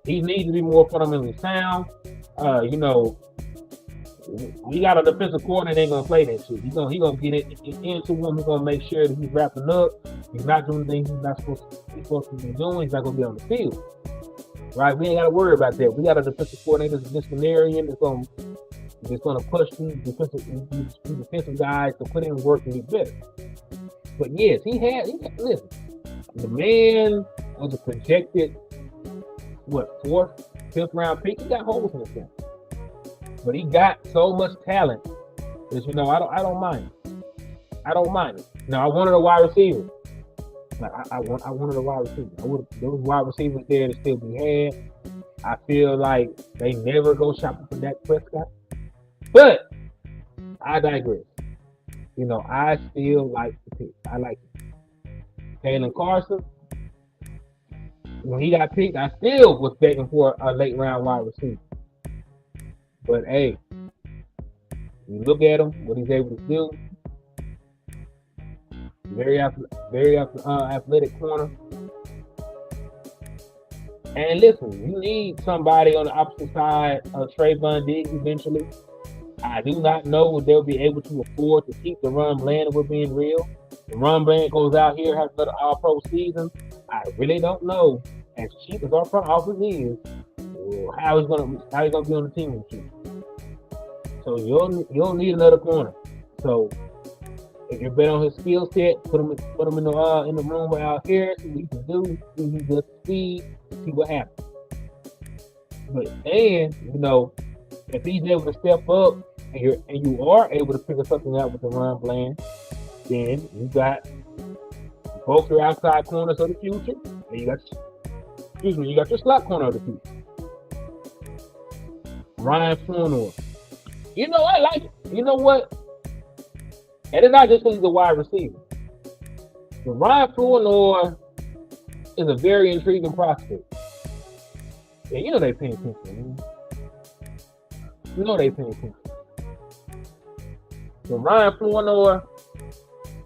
[SPEAKER 1] He needs to be more fundamentally sound. We got a defensive coordinator that ain't gonna play that shit. He gonna get it into him. He's gonna make sure that he's wrapping up. He's not doing things he's not supposed to be doing. He's not gonna be on the field. Right? We ain't gotta worry about that. We got a defensive coordinator, a disciplinarian that's gonna push these defensive guys to put in work and get better. But yes, listen, the man was a projected fourth, fifth round pick. He got holes in his game. But he got so much talent that I don't mind it. I don't mind it. Now I wanted a wide receiver. Like I wanted a wide receiver. Those wide receivers there to still be had. I feel like they never go shopping for Dak Prescott. But I digress. I still like the pick. I like it. Kalen Carson, when he got picked, I still was begging for a late round wide receiver. But hey, you look at him, what he's able to do. Very athletic corner. And listen, you need somebody on the opposite side of Trayvon Diggs eventually. I do not know if they'll be able to afford to keep the run bland if we're being real. The run bland goes out here, has another all-pro season. I really don't know, as cheap as our front office is, how he's gonna be on the team with you. So you'll need another corner. So if you're bet on his skill set, put him in the room with Al Harris, see what he can do, see he does speed, see what happens. But then, if he's able to step up and you are able to figure something out with the run bland, then you got both your outside corners of the future, and you got your slot corner of the future. Ryan Flournoy. I like it. You know what? And it's not just because he's a wide receiver. But Ryan Flournoy is a very intriguing prospect. Yeah, they paying attention. They paying attention. So Ryan Flournoy,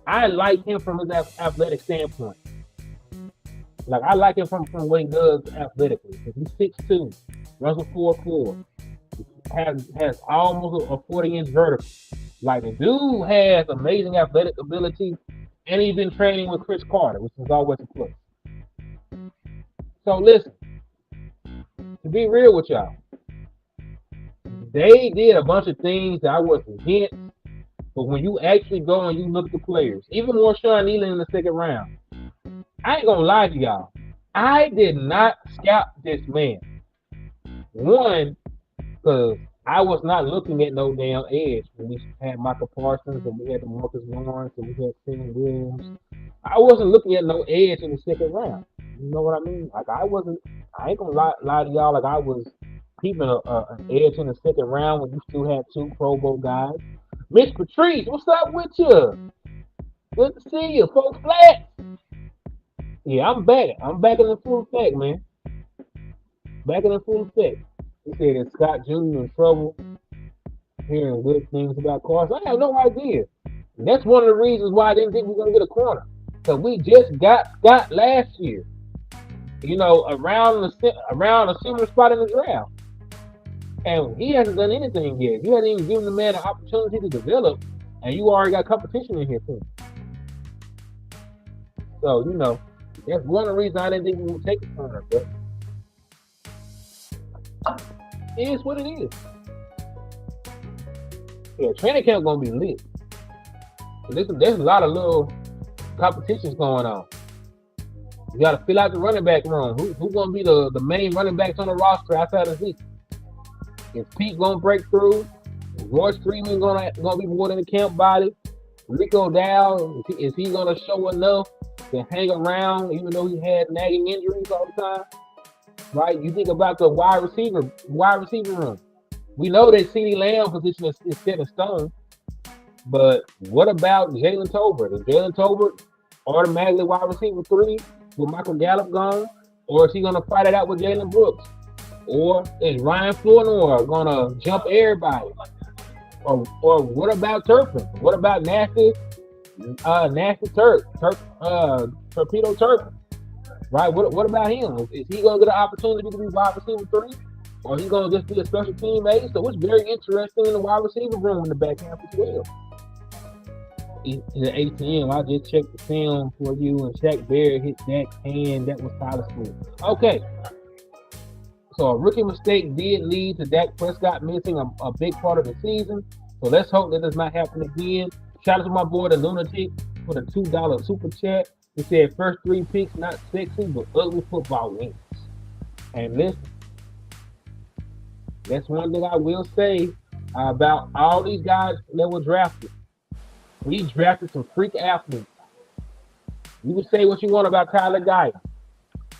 [SPEAKER 1] I like him from his athletic standpoint. Like, I like him from what he does athletically. He's 6'2", runs a 4.4. Has almost a 40-inch vertical. Like, the dude has amazing athletic ability, and he's been training with Chris Carter, which is always a plus. So listen, to be real with y'all, they did a bunch of things that I wasn't against, but when you actually go and you look at the players, even more Sean Nealon in the second round, I ain't gonna lie to y'all, I did not scout this man. One, because I was not looking at no damn edge when we had Michael Parsons and we had the Marcus Lawrence and we had Sam Williams. I wasn't looking at no edge in the second round. You know what I mean? Like, I ain't gonna lie to y'all, like I was keeping an edge in the second round when you still had two Pro Bowl guys. Miss Patrice, what's up with you? Good to see you, folks. Flat. Yeah, I'm back. I'm back in the full effect, man. Back in the full effect. He said that Scott Jr. in trouble, hearing good things about Carson. I have no idea. And that's one of the reasons why I didn't think we were going to get a corner. Because we just got Scott last year, around a similar spot in the draft. And he hasn't done anything yet. You haven't even given the man an opportunity to develop, and you already got competition in here for him. So, that's one of the reasons I didn't think we would take a corner. But it is what it is. Yeah, training camp gonna be lit. There's a lot of little competitions going on. You gotta fill out the running back room. Who's gonna be the main running backs on the roster outside of Zeke? Is Pete gonna break through? Is Royce Freeman gonna be more than a camp body? Rico Dow, is he gonna show enough to hang around even though he had nagging injuries all the time? Right? You think about the wide receiver room. We know that CeeDee Lamb position is set in stone. But what about Jalen Tolbert? Is Jalen Tolbert automatically wide receiver 3 with Michael Gallup gone? Or is he going to fight it out with Jalen Brooks? Or is Ryan Flournoy going to jump everybody? Or what about Turpin? What about Nasty Torpedo Turpin? Right? What about him? Is he going to get an opportunity to be wide receiver 3? Or he going to just be a special teammate? So it's very interesting in the wide receiver room in the back half as well. In the ATM, I just checked the film for you, and Shaq Barrett hit Dak's hand. That was Tyler Smith. Okay. So a rookie mistake did lead to Dak Prescott missing a big part of the season. So let's hope that does not happen again. Shout out to my boy, the Lunatic, for the $2 super chat. He said, first 3 picks, not sexy, but ugly football wins. And listen, that's one thing I will say about all these guys that were drafted. We drafted some freak athletes. You can say what you want about Tyler Guy.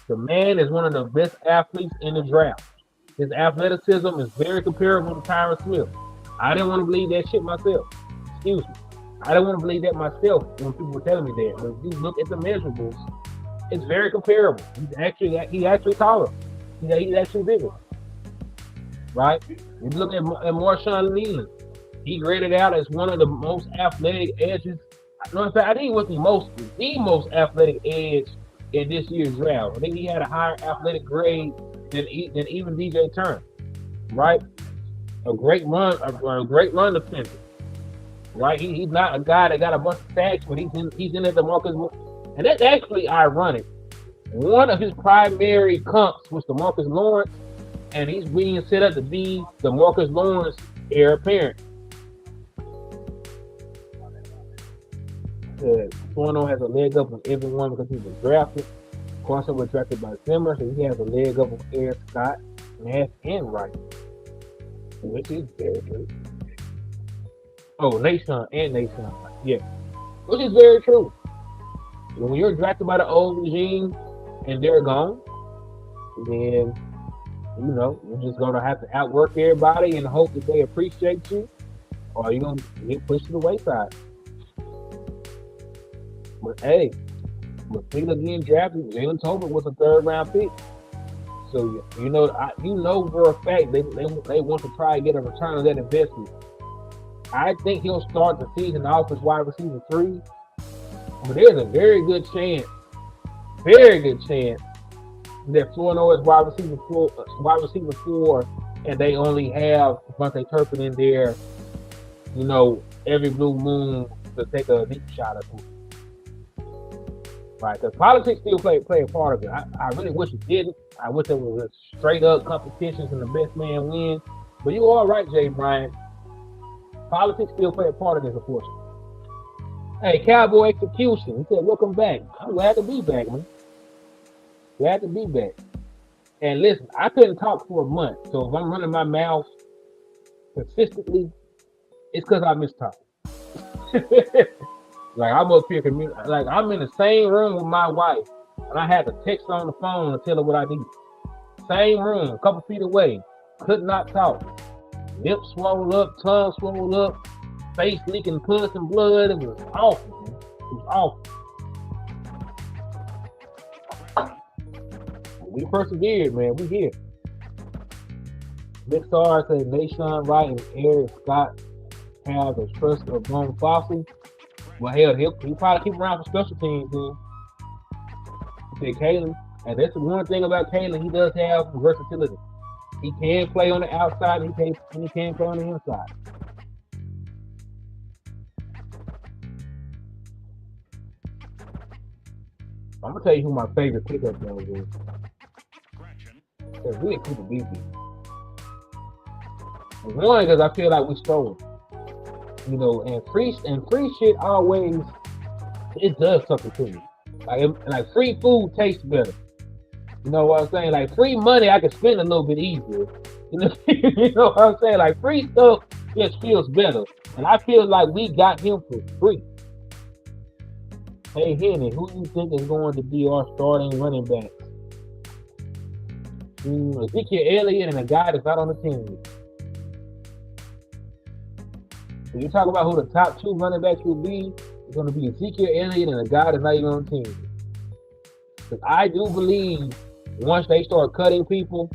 [SPEAKER 1] The man is one of the best athletes in the draft. His athleticism is very comparable to Tyron Smith. I didn't want to believe that shit myself. Excuse me. I didn't want to believe that myself when people were telling me that. But if you look at the measurables, it's very comparable. He's actually taller. He's actually bigger. Right? If you look at Marshawn Leland, he graded out as one of the most athletic edges. No, in fact, I think he was the most athletic edge in this year's draft. I think he had a higher athletic grade than even DJ Turner. Right? A great run defender. Right? He's not a guy that got a bunch of sacks, but he's in at the Marcus. And that's actually ironic. One of his primary comps was the Marcus Lawrence, and he's being set up to be the Marcus Lawrence heir apparent. Forno has a leg up on everyone because he was drafted. Carson was drafted by Zimmer, so he has a leg up on Eric Scott, Nash, and Wright, which is very true. Oh, Nation, yeah, which is very true. When you're drafted by the old regime and they're gone, then you're just gonna have to outwork everybody and hope that they appreciate you, or you're gonna get pushed to the wayside. But hey, with Fielder getting drafted, Jalen Tolbert was a 3rd-round pick. So for a fact they want to try and get a return on that investment. I think he'll start the season off as wide receiver 3, but there's a very good chance that Flournoy is wide receiver 4, and they only have Vontae Turpin in there, every blue moon to take a deep shot at him. Right, because politics still play a part of it. I really wish it didn't. I wish there was a straight up competitions and the best man wins. But you are right, Jay Bryant. Politics still play a part of this, unfortunately. Hey, Cowboy Execution. He said, welcome back. I'm glad to be back, man. Glad to be back. And listen, I couldn't talk for a month. So if I'm running my mouth consistently, it's because I miss talking. Like I'm up here, like I'm in the same room with my wife, and I had to text her on the phone and tell her what I need. Same room, a couple feet away, could not talk. Lips swollen up, tongue swollen up, face leaking pus and blood. It was awful, man. It was awful. We persevered, man. We here. Big Star said Nation Wright and Eric Scott have the trust of Bone Fossil. Well, hell, he'll probably keep around for special teams, then. He said Kalen, and that's the one thing about Kalen, he does have versatility. He can play on the outside, and he can play on the inside. I'm gonna tell you who my favorite pickup though is. It's really Cooper Beasley. One, because I feel like we stole him. And free shit always, it does something to me. Like free food tastes better. You know what I'm saying? Like free money I can spend a little bit easier. You know what I'm saying? Like free stuff just feels better. And I feel like we got him for free. Hey Henny, who you think is going to be our starting running back? Ezekiel Elliott and a guy that's not on the team. When you talk about who the top 2 running backs will be, it's going to be Ezekiel Elliott and a guy that's not even on the team. Because I do believe once they start cutting people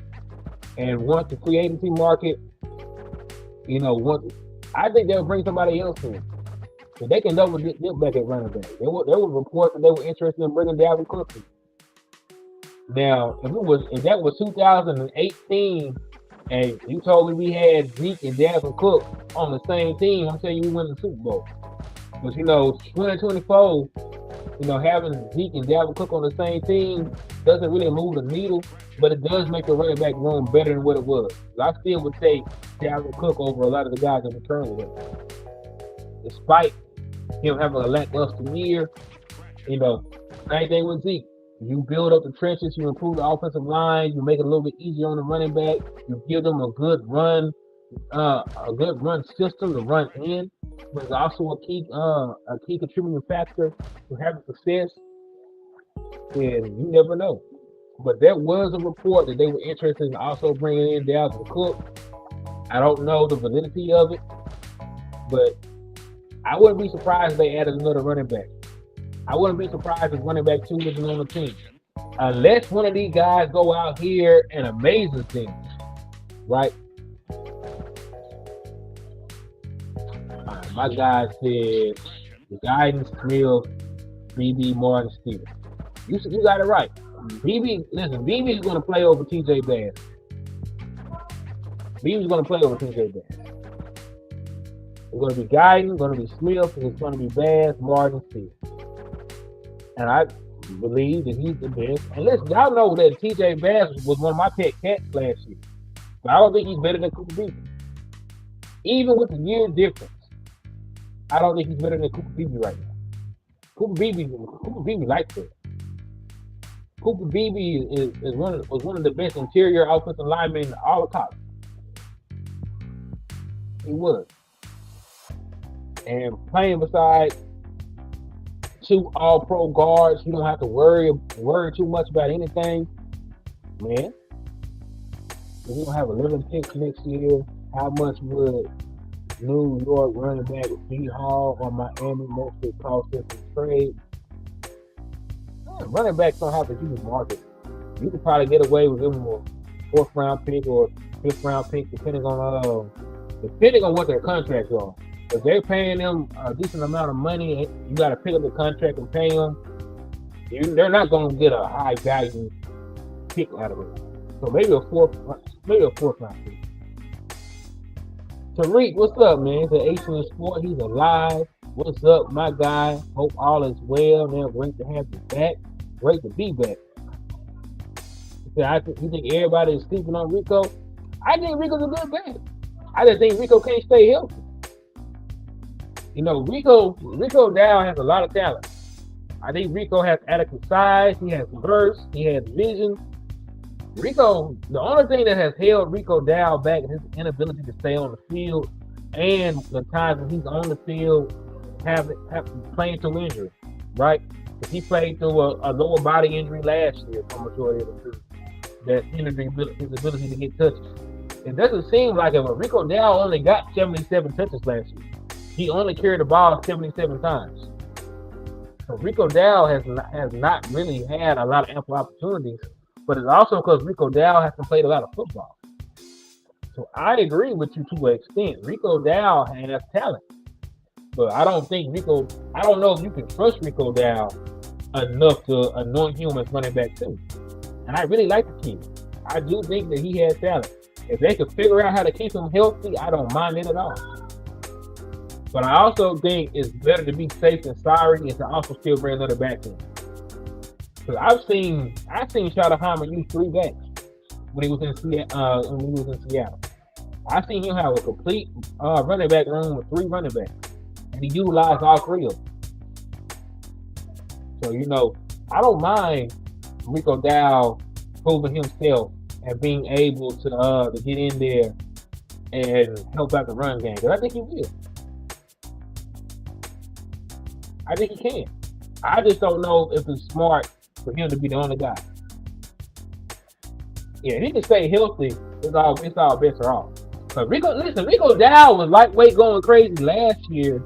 [SPEAKER 1] and once the free agency market, I think they'll bring somebody else in. So they can double dip back at running back. There were reports that they were interested in bringing Dalvin Cook in. Now, if that was 2018, and you told me we had Zeke and Dalvin Cook on the same team, I'm telling you we win the Super Bowl. But 2024, having Zeke and Dalvin Cook on the same team doesn't really move the needle, but it does make the running back room better than what it was. I still would take Dalvin Cook over a lot of the guys that we currently have. Despite him having a lackluster year, same thing with Zeke. You build up the trenches, you improve the offensive line, you make it a little bit easier on the running back, you give them a good run system to run in, but it's also a key contributing factor to having success. And you never know. But there was a report that they were interested in also bringing in Dalvin Cook. I don't know the validity of it, but I wouldn't be surprised if they added another running back. I wouldn't be surprised if running back 2 isn't on the team. Unless one of these guys go out here and amazes things, right? My guy said the guidance Smith, BB, Martin, Steele. You got it right. BB is going to play over TJ Bass. BB's going to play over TJ Bass. It's going to be Guyton, going to be Smith, and it's going to be Bass, Martin, Steele. And I believe that he's the best. And listen, y'all know that TJ Bass was one of my pet cats last year. But I don't think he's better than Cooper Beebe. Even with the year difference, I don't think he's better than Cooper Beebe right now. Cooper Beebe likes that. Cooper Beebe was one of the best interior offensive linemen in all of college. He was. And playing beside 2 all-pro guards, you don't have to worry too much about anything. Man, if we don't have 11 picks next year, how much would New York running back B. Hall or Miami mostly cost us in trade? Running backs don't have a huge market. You could probably get away with them a 4th round pick or 5th round pick, depending on what their contracts are. If they're paying them a decent amount of money, you got to pick up the contract and pay them. They're not going to get a high value pick out of it. So maybe a fourth round pick. Tariq, what's up, man? He's an Asian sport. He's alive. What's up, my guy? Hope all is well, man. Great to have you back. Great to be back. You think everybody is sleeping on Rico? I think Rico's a good back. I just think Rico can't stay healthy. Rico Dow has a lot of talent. I think Rico has adequate size. He has burst. He has vision. Rico, the only thing that has held Rico Dow back is his inability to stay on the field, and the times when he's on the field have playing through injury, right? Because he played through a lower body injury last year for majority of the season that hindered his ability to get touches. It doesn't seem like if Rico Dow only got 77 touches last year. He only carried the ball 77 times. So Rico Dow has not really had a lot of ample opportunities, but it's also because Rico Dow hasn't played a lot of football. So I agree with you to an extent. Rico Dow has talent, but I don't know if you can trust Rico Dow enough to anoint him as running back too. And I really like the kid. I do think that he has talent. If they could figure out how to keep him healthy, I don't mind it at all. But I also think it's better to be safe than sorry and to also still bring another back in. Because I've seen Schottenheimer use 3 backs when he was in Seattle. I've seen him have a complete running back room with 3 running backs, and he utilized all 3 of them. So I don't mind Rico Dow proving himself and being able to get in there and help out the run game. Because I think he will. I think he can. I just don't know if it's smart for him to be the only guy. Yeah, if he can stay healthy, it's all bets are off. But Rico Dow was lightweight going crazy last year.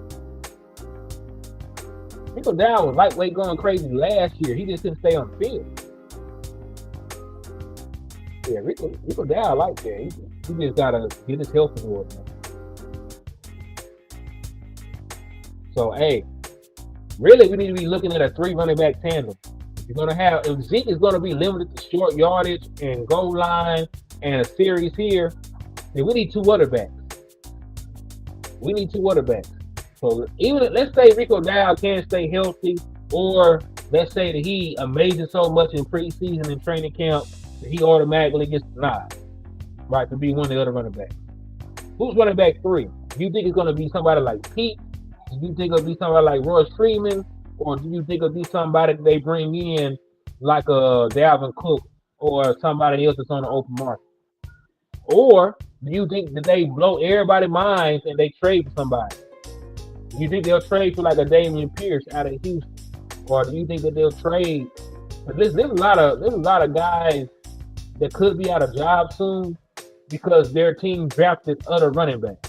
[SPEAKER 1] Rico Dow was lightweight going crazy last year. He just didn't stay on the field. Yeah, Rico Dow like that. He just gotta get his health in order, man. So hey, really we need to be looking at a 3 running back tandem. If Zeke is gonna be limited to short yardage and goal line and a series here, then we need 2 other backs. So even let's say Rico Dow can't stay healthy, or let's say that he amazing so much in preseason and training camp that he automatically gets denied, right, to be one of the other running backs. Who's running back 3? Do you think it's gonna be somebody like Pete? Do you think it'll be somebody like Royce Freeman? Or do you think it'll be somebody that they bring in like a Dalvin Cook or somebody else that's on the open market? Or do you think that they blow everybody's minds and they trade for somebody? Do you think they'll trade for like a Dameon Pierce out of Houston? Or do you think that they'll trade? There's a lot of guys that could be out of job soon because their team drafted other running backs.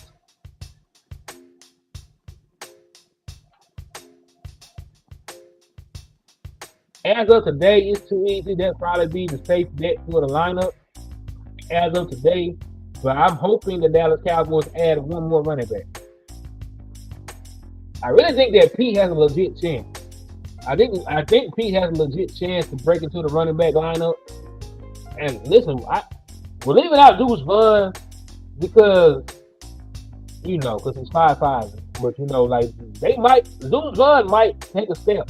[SPEAKER 1] As of today, it's too easy. That'd probably be the safe bet for the lineup as of today. But I'm hoping the Dallas Cowboys add one more running back. I really think that Pete has a legit chance. I think Pete has a legit chance to break into the running back lineup. And listen, we're leaving out Deuce Vaughn because he's 5'5". But Deuce Vaughn might take a step.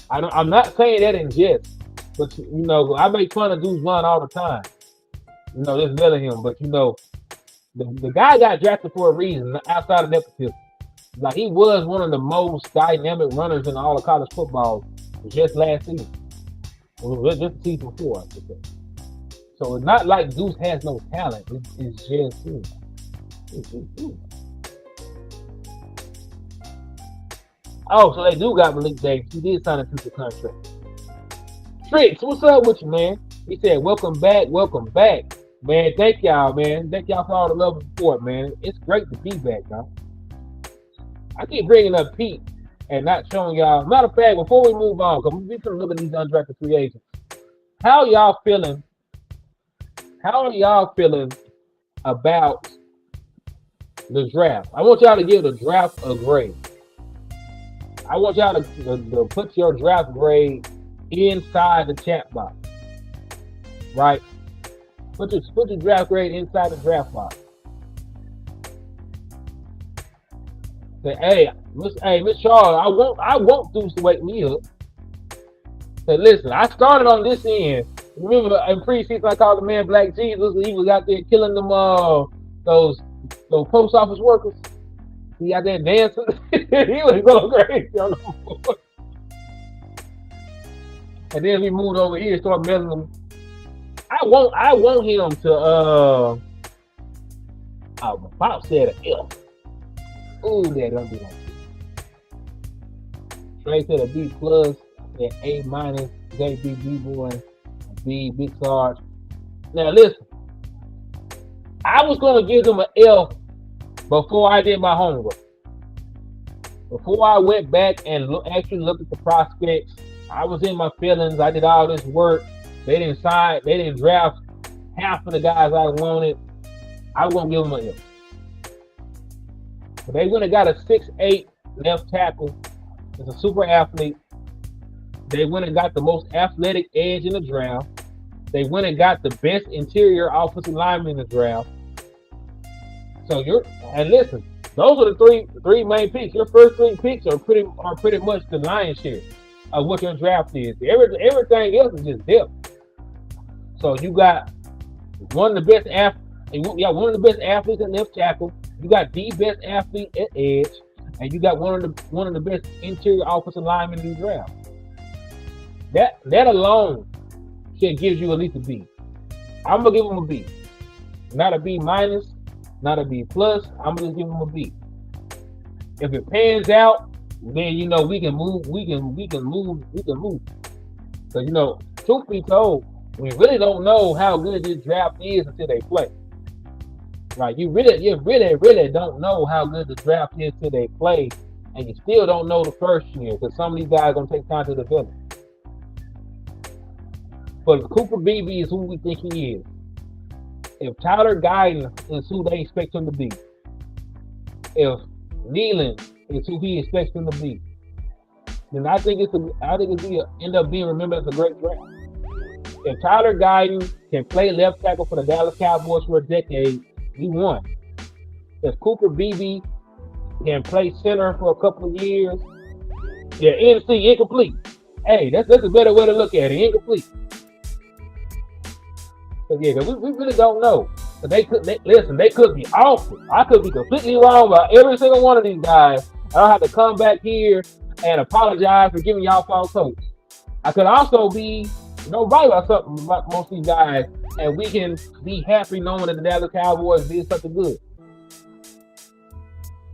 [SPEAKER 1] I'm not saying that in jest, but I make fun of Deuce Vaughn all the time. Just telling him, but the guy got drafted for a reason outside of nepotism. Like he was one of the most dynamic runners in all of college football just last season. Just the season before, I should say. So it's not like Deuce has no talent. It's just him. Oh, so they do got Malik Davis. He did sign a future contract. Tricks, what's up with you, man? He said, welcome back. Man, thank y'all, man. Thank y'all for all the love and support, man. It's great to be back, y'all. I keep bringing up Pete and not showing y'all. Matter of fact, before we move on, because we're going to look at these undrafted free agents. How are y'all feeling about the draft? I want y'all to give the draft a grade. I want y'all to put your draft grade inside the chat box, right? Put your draft grade inside the draft box. Say, hey, Miss Charles, I want Deuce to wake me up. Say, listen, I started on this end. Remember in preseason I called the man Black Jesus. He was out there killing them those post office workers. He out there dancing. He was going crazy on the board. And then we moved over here and started messing him. I want him to Bob said an F. Ooh, that don't be like that. Trey said a B plus, said A minus, JB B boy, B Big Sarge. Now listen, I was gonna give them an F before I did my homework. Before I went back and actually looked at the prospects, I was in my feelings. I did all this work. They didn't draft half of the guys I wanted. I was gonna give them an F. But they went and got a 6'8" left tackle. He's a super athlete. They went and got the most athletic edge in the draft. They went and got the best interior offensive lineman in the draft. So listen, those are the three main picks. Your first 3 picks are pretty much the lion's share of what your draft is. Everything else is just depth. So you got one of the best athletes at left tackle. You got the best athlete at edge, and you got one of the best interior offensive linemen in the draft. That alone should give you at least a B. I'm gonna give him a B, not a B minus, not a B plus. I'm gonna just give him a B. If it pans out, then we can move. So truth be told, we really don't know how good this draft is until they play. Right? You really don't know how good the draft is till they play, and you still don't know the first year because some of these guys are gonna take time to develop. But Cooper Beebe is who we think he is. If Tyler Guyton is who they expect him to be, if Nealon is who he expects him to be, then I think it's end up being remembered as a great draft. If Tyler Guyton can play left tackle for the Dallas Cowboys for a decade, he won. If Cooper Beebe can play center for a couple of years, yeah, NC incomplete. Hey, that's a better way to look at it. Incomplete. Cause yeah, we really don't know. But they could be awful. I could be completely wrong about every single one of these guys. I don't have to come back here and apologize for giving y'all false hopes. I could also be right about something about most of these guys, and we can be happy knowing that the Dallas Cowboys did something good.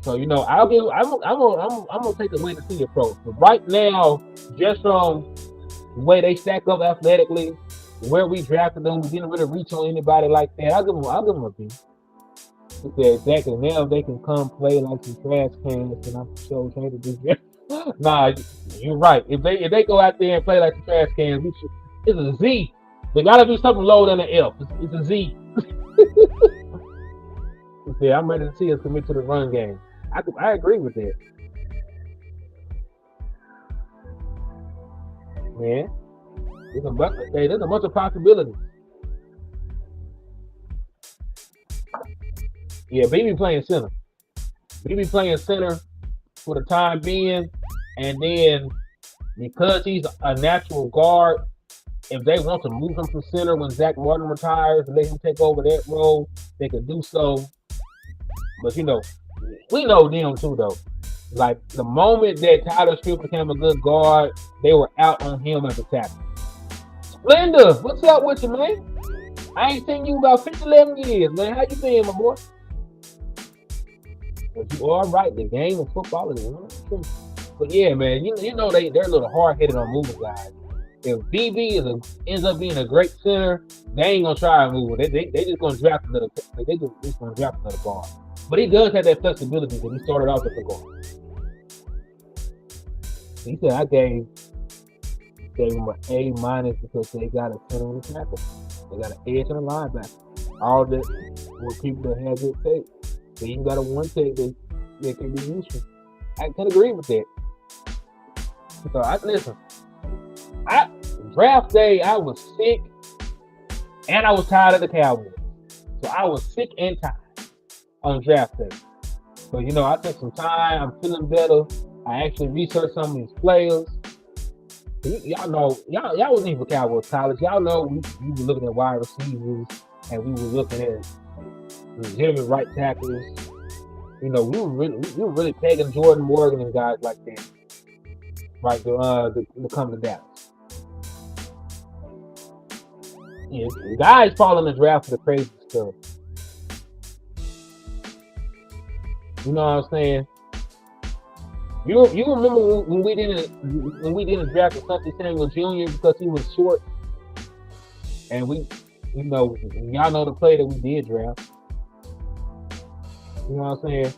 [SPEAKER 1] So I'm gonna take a wait and see approach. But right now, just from the way they stack up athletically, where we drafted them, we didn't really reach on anybody like that. I'll give them a B. Exactly. Now they can come play like some trash cans, and I'm so ashamed to do that. Nah, you're right. If they go out there and play like the trash cans, it's a Z. They gotta do something lower than an F. It's a Z. Yeah, I'm ready to see us commit to the run game. I agree with that. Man, there's a bunch of possibilities. Yeah, Beebe playing center. Beebe playing center for the time being, and then because he's a natural guard, if they want to move him from center when Zach Martin retires and let him take over that role, they can do so. But we know them too though. Like the moment that Tyler Stewart became a good guard, they were out on him as a tackle. Linda, what's up with you, man? I ain't seen you about 11 years, man. How you been, my boy? But you are right. The game of football is true. But yeah, man, they're a little hard-headed on moving guys. If BB ends up being a great center, they ain't gonna try and move. They just gonna draft another. They just gonna draft another guard. But he does have that flexibility because he started off as a guard. He said I gave him an A- because they got a center and a tackle. They got an edge and a linebacker. All that were people that had good tape. They even got a one tape that can be useful. I can agree with that. So draft day, I was sick and I was tired of the Cowboys. So I was sick and tired on draft day. So I took some time. I'm feeling better. I actually researched some of these players. Y'all know, y'all wasn't even for Cowboys college. Y'all know we were looking at wide receivers and we were looking at legitimate right tackles. We were really pegging Jordan Morgan and guys like that, right? To come to Dallas. Yeah, guys fall in the draft for the crazy stuff. You know what I'm saying? You remember when we didn't draft Asante Samuel Jr. because he was short, and y'all know the play that we did draft. You know what I'm saying?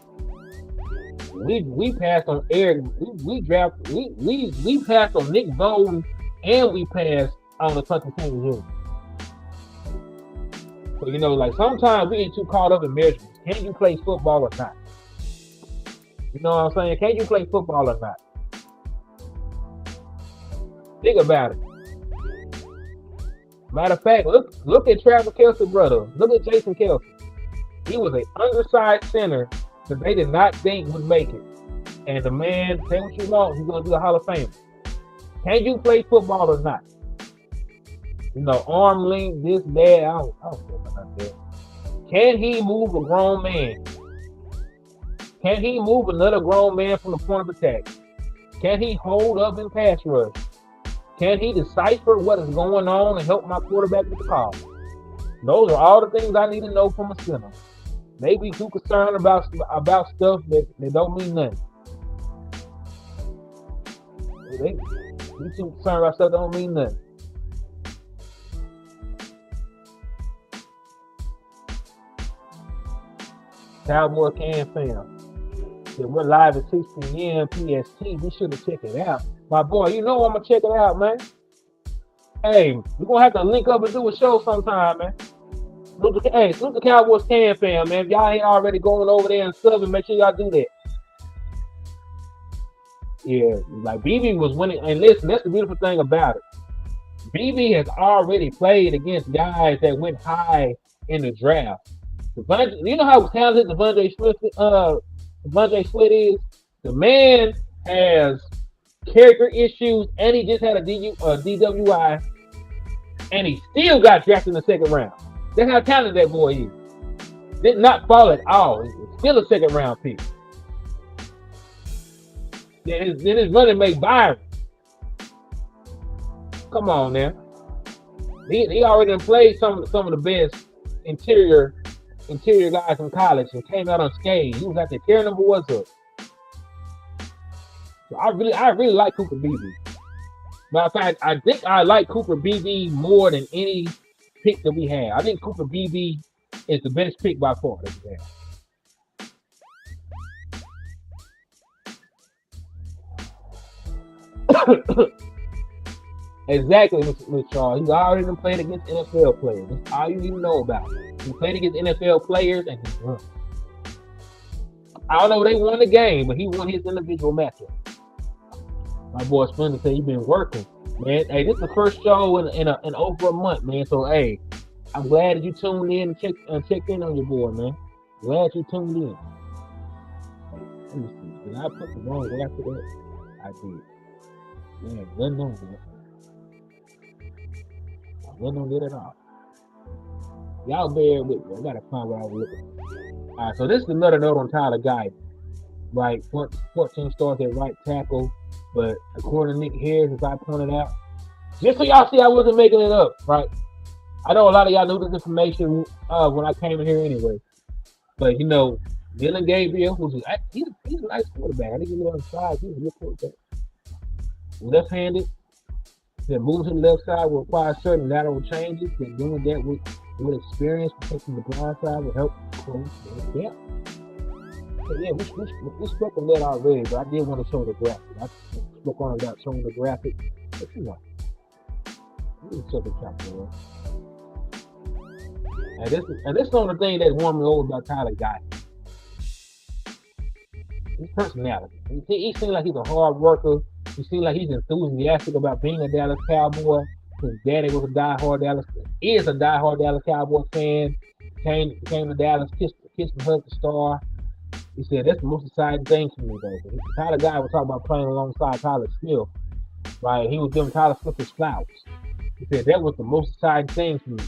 [SPEAKER 1] We passed on Eric. We passed on Nick Bowden, and we passed on Asante Samuel Jr. So like sometimes we get too caught up in measurements. Can you play football or not? You know what I'm saying? Can you play football or not? Think about it. Matter of fact, look at Travis Kelce's brother. Look at Jason Kelce. He was an undersized center that they did not think would make it. And the man, say what you want, he's going to be a Hall of Famer. Can you play football or not? Arm length, this, that, I don't care about that. Can he move a grown man? Can he move another grown man from the point of attack? Can he hold up in pass rush? Can he decipher what is going on and help my quarterback with the call? Those are all the things I need to know from a center. They be too concerned about stuff that don't mean nothing. They be too concerned about stuff that don't mean nothing. Cowboys Can Fam. Yeah, we're live at 6 p.m. PST. Be sure to check it out. My boy, you know I'm going to check it out, man. Hey, we're going to have to link up and do a show sometime, man. Salute the Cowboys Can Fam, man. If y'all ain't already going over there and subbing, make sure y'all do that. Yeah, like BB was winning. And listen, that's the beautiful thing about it. BB has already played against guys that went high in the draft. You know how talented Devontae Swift is? The man has character issues, and he just had a DWI, and he still got drafted in the second round. That's how talented that boy is. Did not fall at all. He's still a second round pick. Then his running mate Byron. Come on now. He already played some of the best interior guys in college and came out unscathed. He was out there tearing them boys up. So I really like Cooper BB. Matter of fact, I think I like Cooper BB more than any pick that we have. I think Cooper BB is the best pick by far that we have. Exactly, Mr. Charles. He's already played against NFL players. That's all you need to know about it. He played against NFL players and he won. I don't know if they won the game, but he won his individual matchup. My boy Splendid said he's been working, man. Hey, this is the first show in over a month, man. So hey, I'm glad that you tuned in and checked in on your boy, man. Glad you tuned in. Let me see. Did I put the wrong graphic up? I did. Man, nothing on that. Nothing on that at all. Y'all bear with me. I gotta find what I was looking for. All right, so this is another note on Tyler Guy. Right, 14 stars at right tackle, but according to Nick Harris, as I pointed out, just so y'all see I wasn't making it up, right? I know a lot of y'all knew this information when I came in here anyway. But you know, Dylan Gabriel, he's a nice quarterback. I think he's on the side. He's a good quarterback. Left-handed. Then moving to the left side will require certain lateral changes. Then doing that with experience, protecting the blind side will help close the gap. So yeah, we spoke on that already, but I did want to show the graphic. I spoke on about showing the graphic, but you know, we can check the chapter out. And this is one of the things that won me over about Tyler Guy. His personality. He seems like he's a hard worker. He seems like he's enthusiastic about being a Dallas Cowboy. His daddy was is a diehard Dallas Cowboy fan. Came to Dallas, kissed and hugged the star. He said that's the most exciting thing for me, though. Tyler Guy was talking about playing alongside Tyler Smith. Right? He was giving Tyler Smith his flowers. He said that was the most exciting thing for me.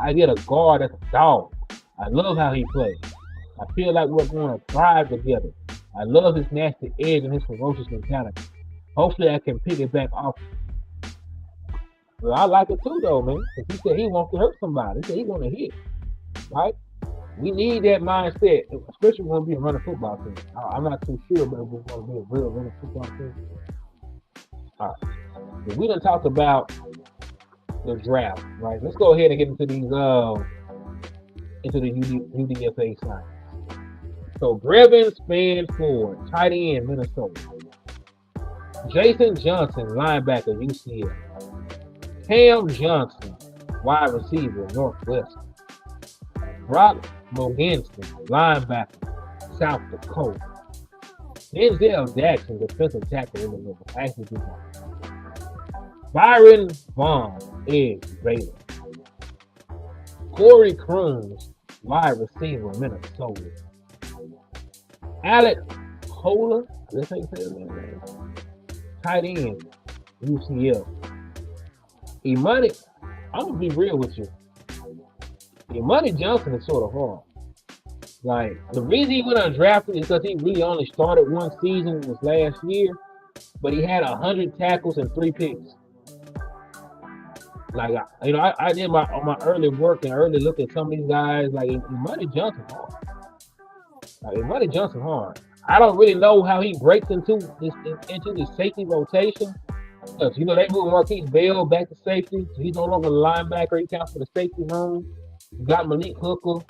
[SPEAKER 1] I get a guard that's a dog. I love how he plays. I feel like we're going to thrive together. I love his nasty edge and his ferocious mentality. Hopefully I can pick it back off. Well, I like it too, though, man. He said he wants to hurt somebody. He said he want to hit. Right? We need that mindset, especially when we be a running football team. I'm not too sure, but we're going to be a real running football team. All right. So we done talked about the draft, right? Let's go ahead and get into these into the UDFA sign. So Brevin Spanford, tight end, Minnesota. Jason Johnson, linebacker, UCF. Cam Johnson, wide receiver, Northwestern. Brock Mogensen, linebacker, South Dakota. Denzel Jackson, defensive tackle, Illinois. Actually, do that. Byron Vaughn, edge, Baylor. Corey Crooms, wide receiver, Minnesota. Alec Kohler, let's say that name. Tight end, UCF. Imani, I'm gonna be real with you. Imani Johnson is sort of hard. Like, the reason he went undrafted is because he really only started one season, was last year, but he had 100 tackles and 3 picks. Like, I did my early work and early look at some of these guys. Like, Imani Johnson hard. Imani Johnson hard. I don't really know how he breaks into the safety rotation. Because, you know, they moved Marquise Bell back to safety. So he's no longer a linebacker. He counts for the safety room. You got Malik Hooker.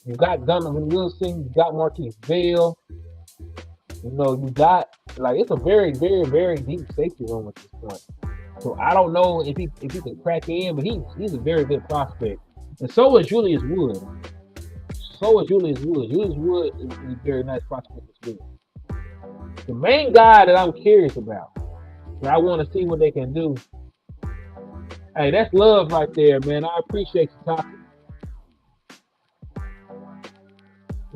[SPEAKER 1] You got Donovan Wilson, you got Marquise Bell. You know, you got like it's a very, very, very deep safety room at this point. So I don't know if he can crack in, but he's a very good prospect. And so is Julius Wood. Julius Wood is a very nice prospect as well. The main guy that I'm curious about, that I want to see what they can do. Hey, that's love right there, man. I appreciate you talking.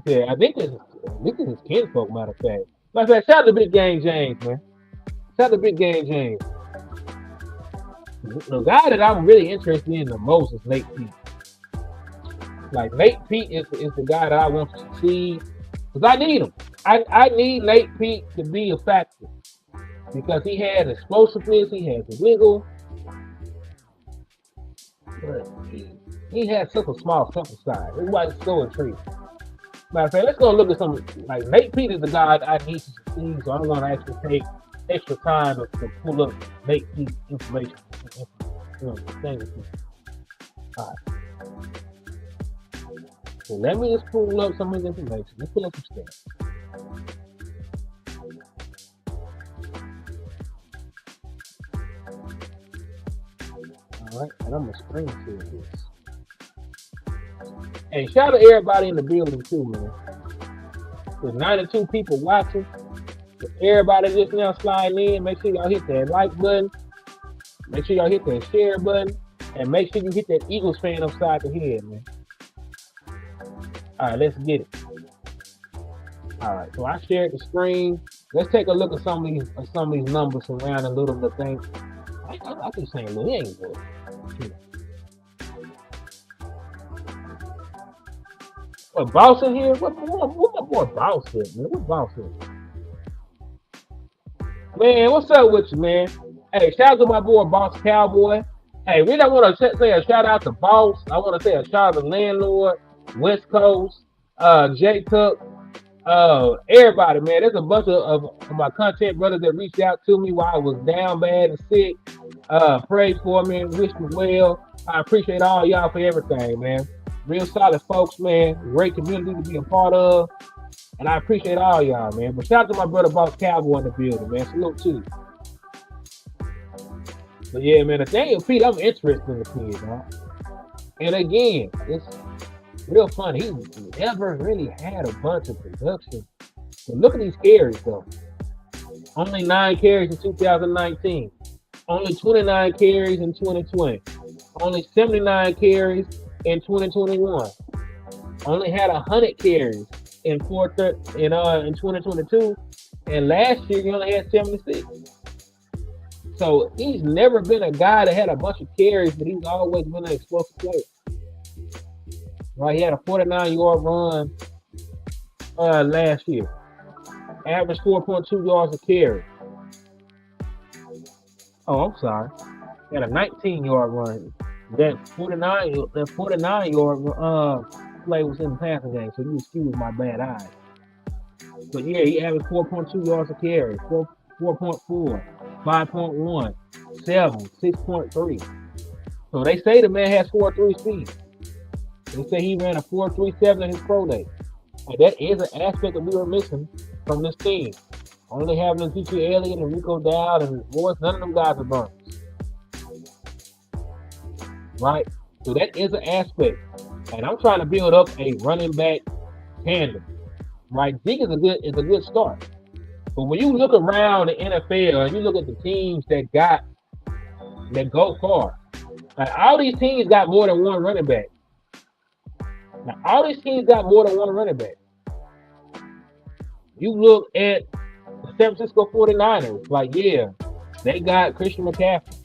[SPEAKER 1] Yeah, I think this is kinfolk, matter of fact. Like I said, shout out to Big Game James, man. Shout out to Big Game James. The guy that I'm really interested in the most is Nate Pete. Like Nate Pete is the guy that I want to succeed because I need him. I need Nate Pete to be a factor because he has explosiveness, he has the wiggle, but he has such a small sample size. Everybody's so intrigued. Matter of fact, let's go look at some. Like Nate Pete is the guy I need to succeed, so I'm going to actually take extra time to pull up Nate Pete's information. All right. So let me just pull up some of his information. Let's pull up some stats. All right, and I'm going to screen share this. Hey, shout out to everybody in the building too, man. There's 92 people watching. So everybody just now sliding in. Make sure y'all hit that like button. Make sure y'all hit that share button. And make sure you hit that Eagles fan upside the head, man. All right, let's get it. All right, so I shared the screen. Let's take a look at some of these numbers surrounding little the thing. I keep saying little, he ain't good. What Boss in here? What my boy Boss is, man? What Boss is? Man, what's up with you, man? Hey, shout out to my boy Boss Cowboy. Hey, we don't want to say a shout out to Boss. I want to say a shout out to Landlord, West Coast, J Tuck, everybody, man. There's a bunch of my content brothers that reached out to me while I was down bad and sick. Prayed for me, wished me well. I appreciate all y'all for everything, man. Real solid folks, man. Great community to be a part of. And I appreciate all y'all, man. But shout out to my brother Boss Cowboy in the building, man. Salute to you. But yeah, man, Nathaniel Pete, I'm interested in the kid, man. And again, it's real funny. He's never really had a bunch of production. But look at these carries, though. Only 9 carries in 2019. Only 29 carries in 2020. Only 79 carries in 2021. Only had 100 carries in 2022. And last year, he only had 76. So he's never been a guy that had a bunch of carries, but he's always been an explosive player. Right, he had a 49-yard run last year. Average 4.2 yards a carry. Oh, I'm sorry. He had a 19-yard run. That 49-yard play was in the passing game, so you excuse my bad eyes. But yeah, he averaged 4.2 yards a carry, 4.4, 5.1, 7, 6.3. So they say the man has 4.3 speed. They say he ran a 4.37 in his pro day. And that is an aspect that we were missing from this team. Only having Ezekiel Elliott and Rico Dowd and Morris, none of them guys are burners. Right? So that is an aspect. And I'm trying to build up a running back tandem. Right? Zeke is a good start. But when you look around the NFL and you look at the teams that go far, like all these teams got more than one running back. Now, all these teams got more than one running back. You look at the San Francisco 49ers, like, yeah, they got Christian McCaffrey.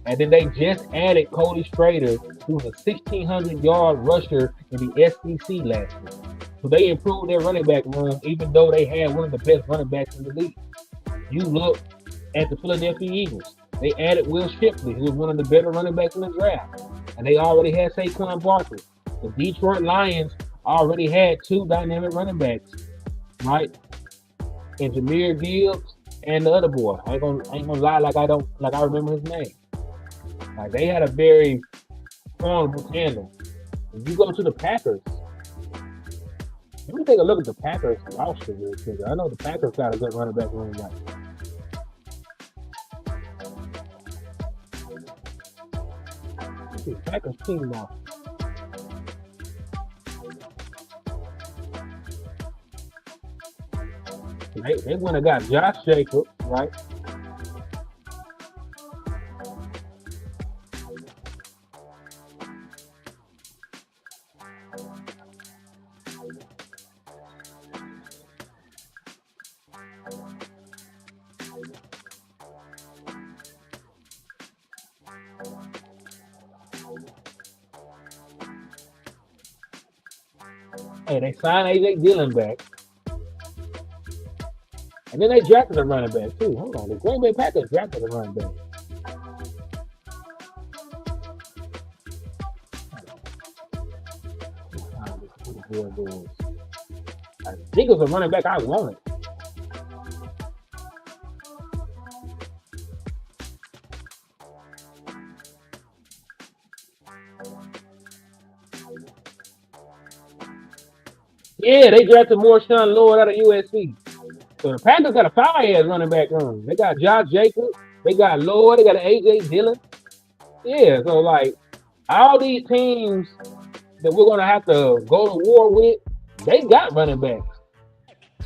[SPEAKER 1] And then they just added Cody Strader, who's a 1,600-yard rusher in the SEC last year. So they improved their running back room, even though they had one of the best running backs in the league. You look at the Philadelphia Eagles. They added Will Shipley, who was one of the better running backs in the draft. And they already had Saquon Barkley. The Detroit Lions already had 2 dynamic running backs, right? And Jahmyr Gibbs and the other boy. I ain't gonna lie like I remember his name. Like they had a very formidable tandem. If you go to the Packers, Let me take a look at the Packers roster real quick. I know the Packers got a good running back room right. Let's see, Packers team roster. They went and got Josh Jacobs, right? Hey, they signed A.J. Dillon back. And then they drafted a running back, too. Hold on. The Green Bay Packers drafted a running back. I think it was a running back I wanted. Yeah, they drafted Marshawn Lord out of USC. So the Packers got a fire-ass running back room. They got Josh Jacobs. They got Lord. They got A.J. Dillon. Yeah, so like all these teams that we're going to have to go to war with, they got running backs.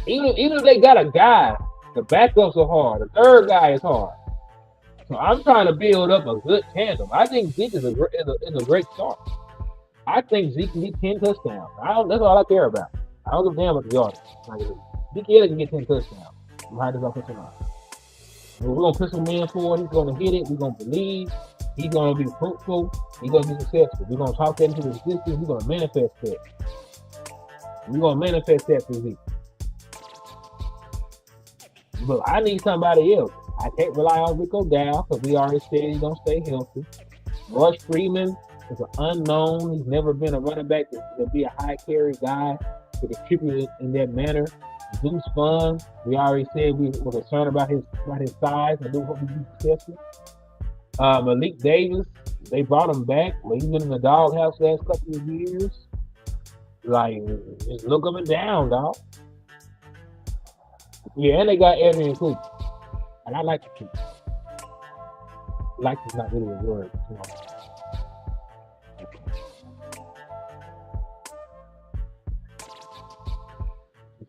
[SPEAKER 1] Even if they got a guy, the backups are hard. The third guy is hard. So I'm trying to build up a good tandem. I think Zeke is a great start. I think Zeke can get 10 touchdowns. That's all I care about. I don't give a damn about the yardage. Zeke Elliott can get 10 touchdowns. Behind his offensive line. We're going to put some man forward. He's going to hit it. We're going to believe. He's going to be fruitful. He's going to be successful. We're going to talk that into existence. We're going to manifest that. We're going to manifest that for Zeke. But I need somebody else. I can't rely on Rico Dow because we already said he's going to stay healthy. Rush Freeman is an unknown. He's never been a running back to be a high carry guy to contribute in that manner. Deuce Fun, we already said we were concerned about his size. I do hope he's successful. Malik Davis, they brought him back. But he's been in the doghouse last couple of years. Like, just look up and down, dog. Yeah, and they got Adrian Cooper. And I like the Cooper. Like is not really a word. You know.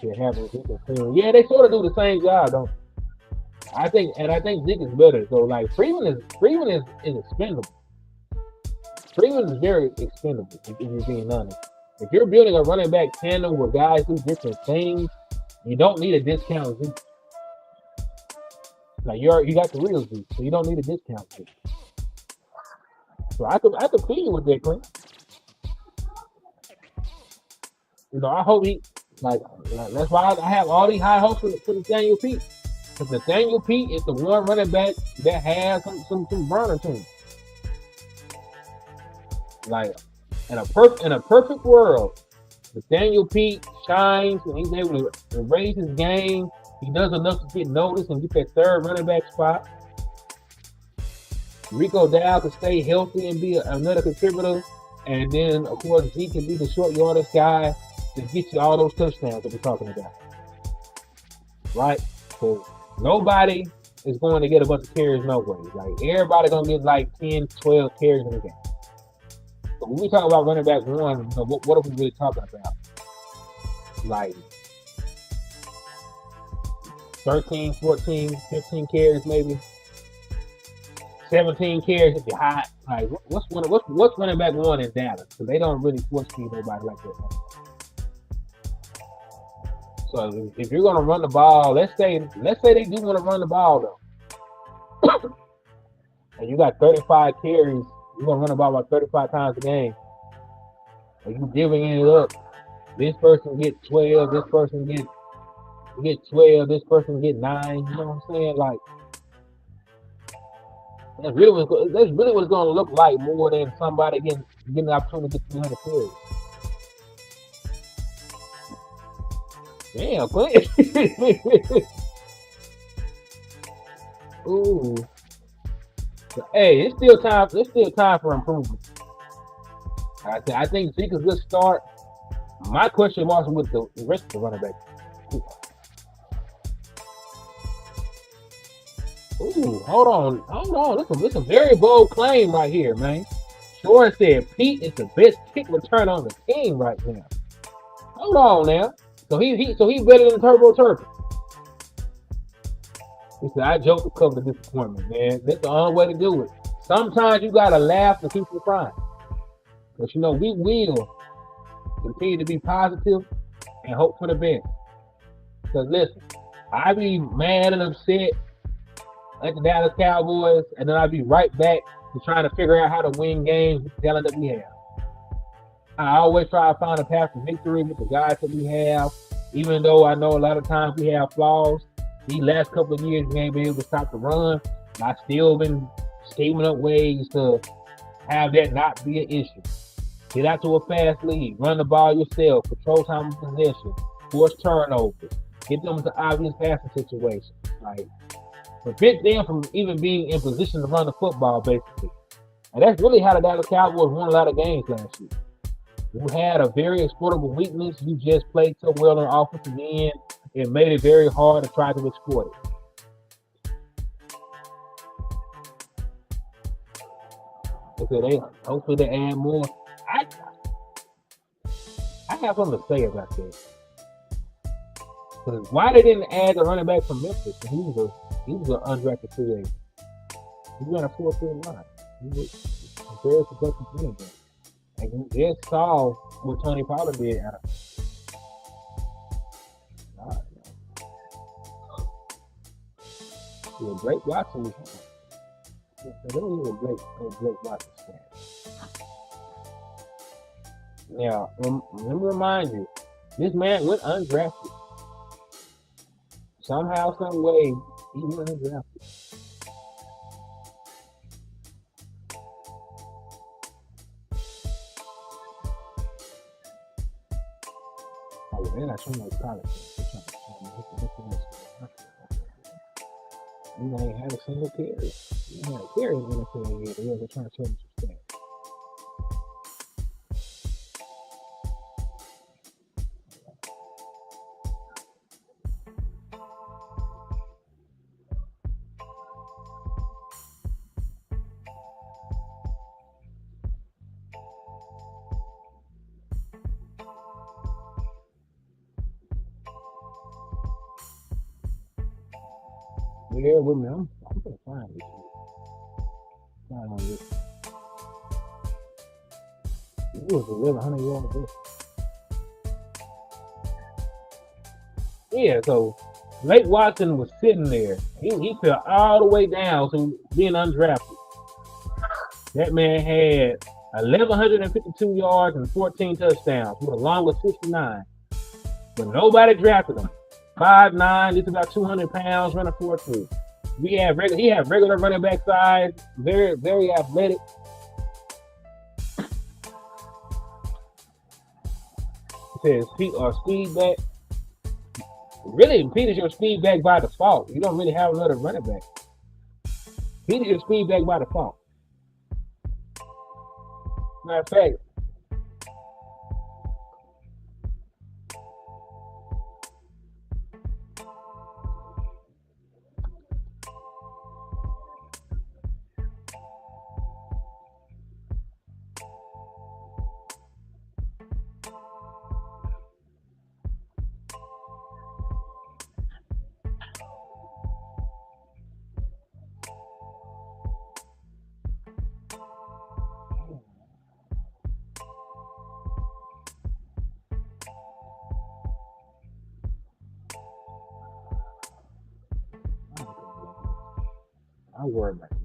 [SPEAKER 1] Yeah, they sort of do the same job, don't they? I think Zeke is better. So like Freeman is expendable. Freeman is very expendable, if you're being honest. If you're building a running back tandem where guys do different things, you don't need a discount Zeke. Like you got the real Zeke, so you don't need a discount Zeke. So I could feed you with that, Clint. You know, I hope he like that's why I have all these high hopes for Nathaniel Pete. Because Nathaniel Pete is the one running back that has some burner to him. Like in a perfect world, Nathaniel Pete shines and he's able to raise his game. He does enough to get noticed and get that third running back spot. Rico Dow can stay healthy and be another contributor. And then, of course, Zeke can be the short yardage guy to get you all those touchdowns that we're talking about. Right? So nobody is going to get a bunch of carries no way. Like, everybody going to get like 10, 12 carries in the game. So when we talk about running back one, what are we really talking about? Like 13, 14, 15 carries maybe. 17 carries if you're hot. Like what's running back one in Dallas? Because they don't really force feed nobody like that. So if you're gonna run the ball, let's say they do want to run the ball though, and you got 35 carries, you're gonna run the ball about 35 times a game. Are you divvying it up? This person get 12, this person get 12, this person get 9. You know what I'm saying? Like that's really what it's gonna look like more than somebody getting the opportunity to get 200 carries. Damn, Clint. Ooh. Hey, it's still time for improvement. I think Zeke is a good start. My question marks with the rest of the running back. Ooh, hold on. This is a very bold claim right here, man. Shore said Pete is the best kick return on the team right now. Hold on now. So he's better than Turbo Turbo. He said, I joke to cover the disappointment, man. That's the only way to do it. Sometimes you gotta laugh to keep from crying. But you know, we will continue to be positive and hope for the best. Because listen, I be mad and upset at the Dallas Cowboys, and then I'll be right back to trying to figure out how to win games with the talent that we have. I always try to find a path to victory with the guys that we have, even though I know a lot of times we have flaws. These last couple of years, we ain't been able to stop the run. I've still been scheming up ways to have that not be an issue. Get out to a fast lead, run the ball yourself, control time of possession, force turnovers, get them into obvious passing situations. Like, prevent them from even being in position to run the football, basically. And that's really how the Dallas Cowboys won a lot of games last year. You had a very exploitable weakness. You just played so well on the offensive end. It made it very hard to try to exploit it. Okay, hopefully they add more. I have something to say about this. Because why they didn't add the running back from Memphis? He was an undrafted free agent. He ran a 4-3 line. He was a very productive running back. And you just saw what Tony Pollard did out of him. Yeah, Blake Watson was home. There was a Blake Watson stat. Now, let me remind you, this man went undrafted. Somehow, some way, he went undrafted. Oh, they're not showing no college. You ain't had a single carry. You had a carry in the NFL yet. They're trying to show you some stats. Yeah, with me. I'm gonna find this. Find on this. It was 1,100 yards there. Yeah, so Blake Watson was sitting there. He fell all the way down to being undrafted. That man had 1,152 yards and 14 touchdowns with a long of 69. But nobody drafted him. 5'9", just about 200 pounds, running 4.2. He had regular running back size, very, very athletic. It says speed back. Really, Pete is your speed back by default. You don't really have another running back. Pete is your speed back by default. Matter of fact, I'll worry about it.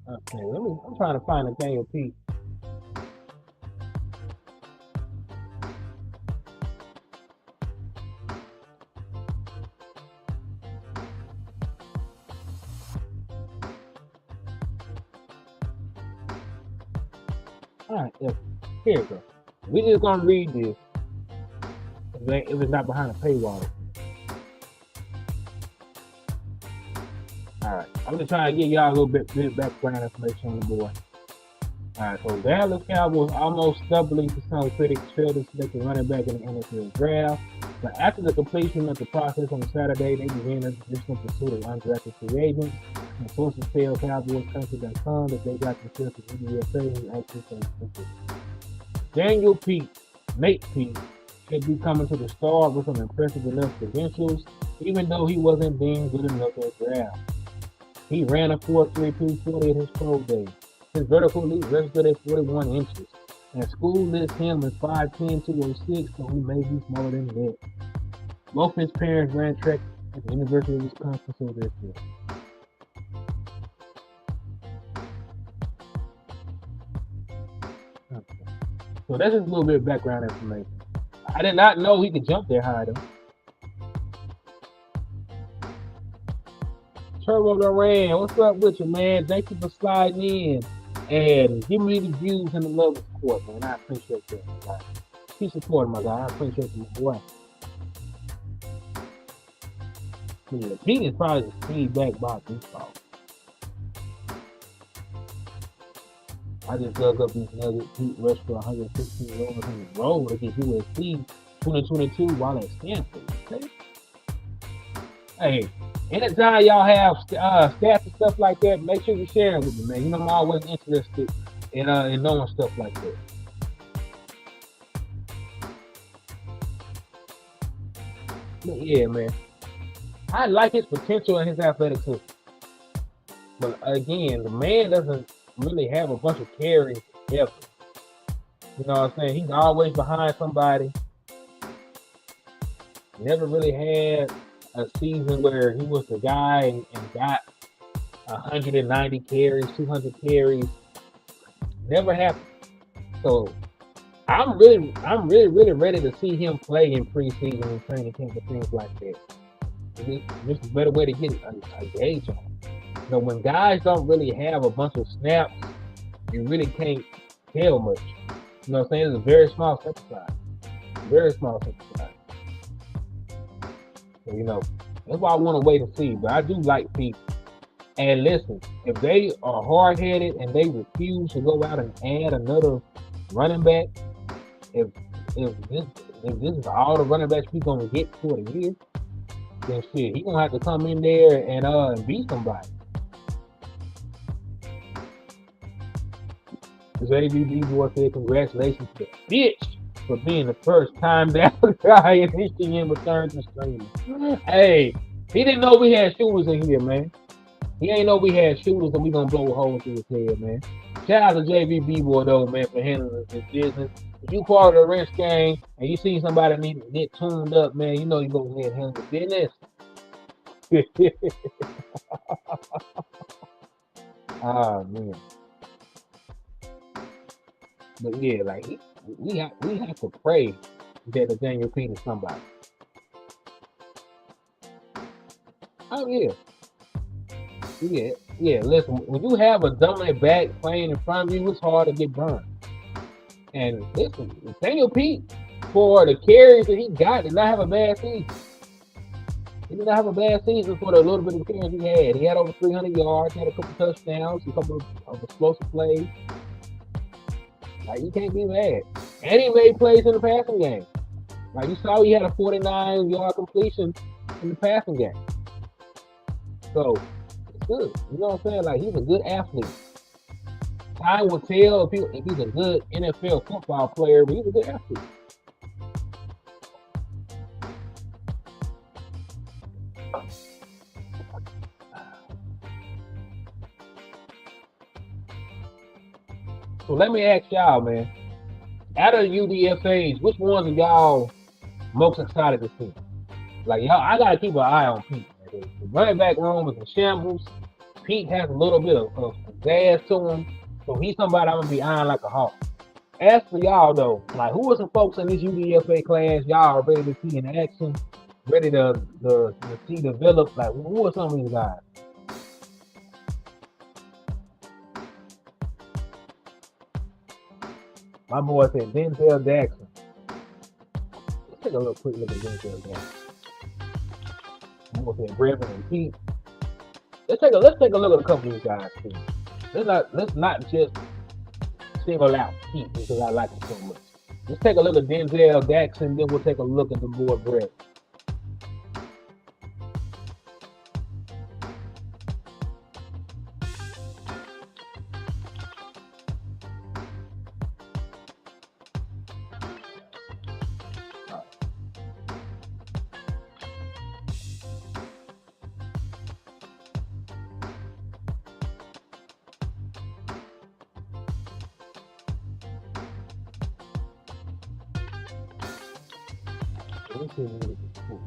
[SPEAKER 1] Okay, I'm trying to find Nathaniel Pete. All right, here we go. We're just gonna read this if it's not behind a paywall. All right, I'm just trying to give y'all a little bit background information on the boy. All right, so Dallas Cowboys almost stubbornly to some critics failed to select a running back in the NFL draft. But after the completion of the process on Saturday, they began a traditional pursuit of undrafted free agents. And sources tell CowboysCountry.com that they got themselves to UDFA who actually says Daniel Nate Pete, should be coming to the star with some impressive enough credentials, even though he wasn't being good enough at draft. He ran a 4.32 40 at his pro day. His vertical leap registered at 41 inches, and school lists him at 5'10", 206, so he may be smaller than that. Both his parents ran track at the University of Wisconsin, so they're good. Okay. So that's just a little bit of background information. I did not know he could jump that high, though. Turbo Duran, what's up with you, man? Thank you for sliding in and give me the views and the love and support, man. I appreciate that, my guy. Keep supporting, my guy. I appreciate you, my boy. Yeah, Pete is probably the feedback box default. I just dug up these nuggets. Pete rushed for 116 yards on the road against USC 2022 while at Stanford. Okay? Hey, anytime y'all have stats and stuff like that, make sure you share it with me, man. You know I'm always interested in knowing stuff like that. But yeah, man. I like his potential and his athleticism. But again, the man doesn't really have a bunch of carries ever. You know what I'm saying? He's always behind somebody. Never really had a season where he was the guy and got 190 carries, 200 carries. Never happened. So I'm really ready to see him play in preseason and training camp and things like that. Just a better way to get a gauge on him. You know, when guys don't really have a bunch of snaps, you really can't tell much. You know what I'm saying? It's a very small sample size. Very small sample size. So, you know, that's why I want to wait and see. But I do like Pete. And listen, if they are hard-headed and they refuse to go out and add another running back, if this is all the running backs we're gonna get for the year, then shit, he gonna have to come in there and beat somebody. JVB boy said, "Congratulations to the bitch for being the first time down guy in history in return to streaming." Hey, he didn't know we had shooters in here, man. He ain't know we had shooters and we gonna blow a hole through his head, man. Shout out to JVB boy though, man, for handling this business. If you part of the wrench gang and you see somebody need to get tuned up, man, you know you go ahead and handle the business. Ah man. But yeah, like we have to pray that the Daniel Pete is somebody. Oh yeah. Yeah. Listen, when you have a dominant back playing in front of you, it's hard to get burned. And listen, Daniel Pete, for the carries that he got, did not have a bad season. He did not have a bad season for the little bit of carries he had. He had over 300 yards, had a couple touchdowns, a couple of explosive plays. Like, you can't be mad. And he made plays in the passing game. Like, you saw he had a 49-yard completion in the passing game. So, it's good. You know what I'm saying? Like, he's a good athlete. Time will tell if he's a good NFL football player, but he's a good athlete. So let me ask y'all, man. Out of the UDFAs, which ones are y'all most excited to see? Like, y'all, I gotta keep an eye on Pete. The running back room is in shambles. Pete has a little bit of gas to him, so he's somebody I'm gonna be eyeing like a hawk. As for y'all though, like, who are some folks in this UDFA class y'all are ready to see in action, ready to see develop? Like, who are some of these guys? My boy said Denzel Jackson. Take a little quick look at Denzel again. I'm gonna say Brevin and Pete. Let's take a look at a couple of these guys too. Let's not just single out Pete because I like him so much. Let's take a look at Denzel Jackson, then we'll take a look at the boy Brevin. Let's see what we can.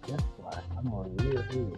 [SPEAKER 1] That's why I'm on real good.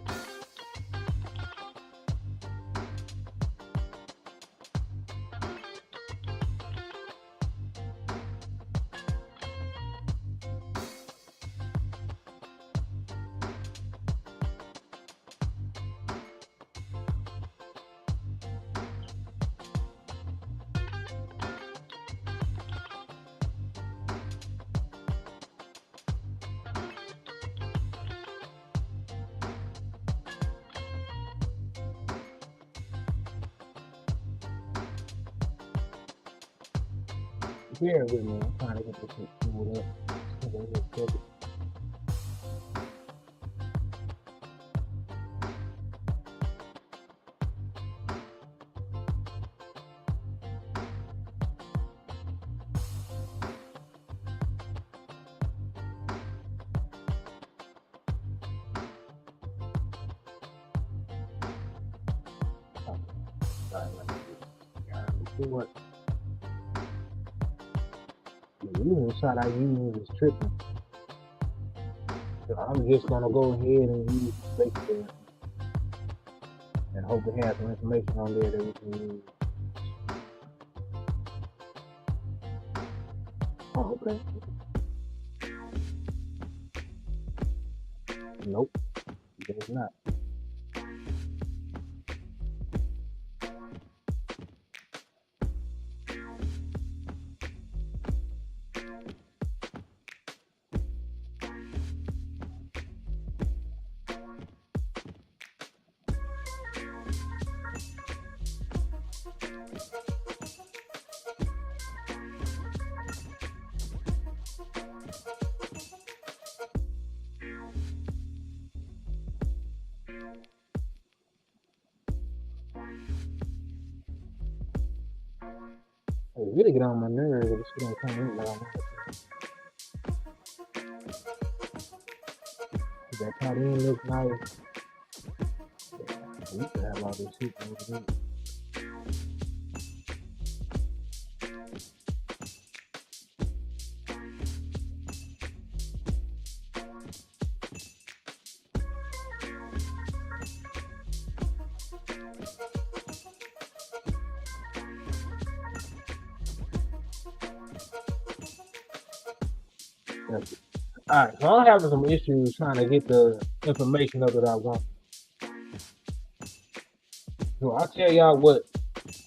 [SPEAKER 1] Bear with me. I'm trying to get this shit pulled up. What? The usual shot I use is tripping. So I'm just gonna go ahead and use the space there and hope it has some information on there that we can use. Oh, okay. Nope, it's not. It really get on my nerves if it's gonna come in like I want it to. That tight end looks nice. Yeah, we could have all this shit over there. Alright, so I'm having some issues trying to get the information up that I want. So I'll tell y'all what,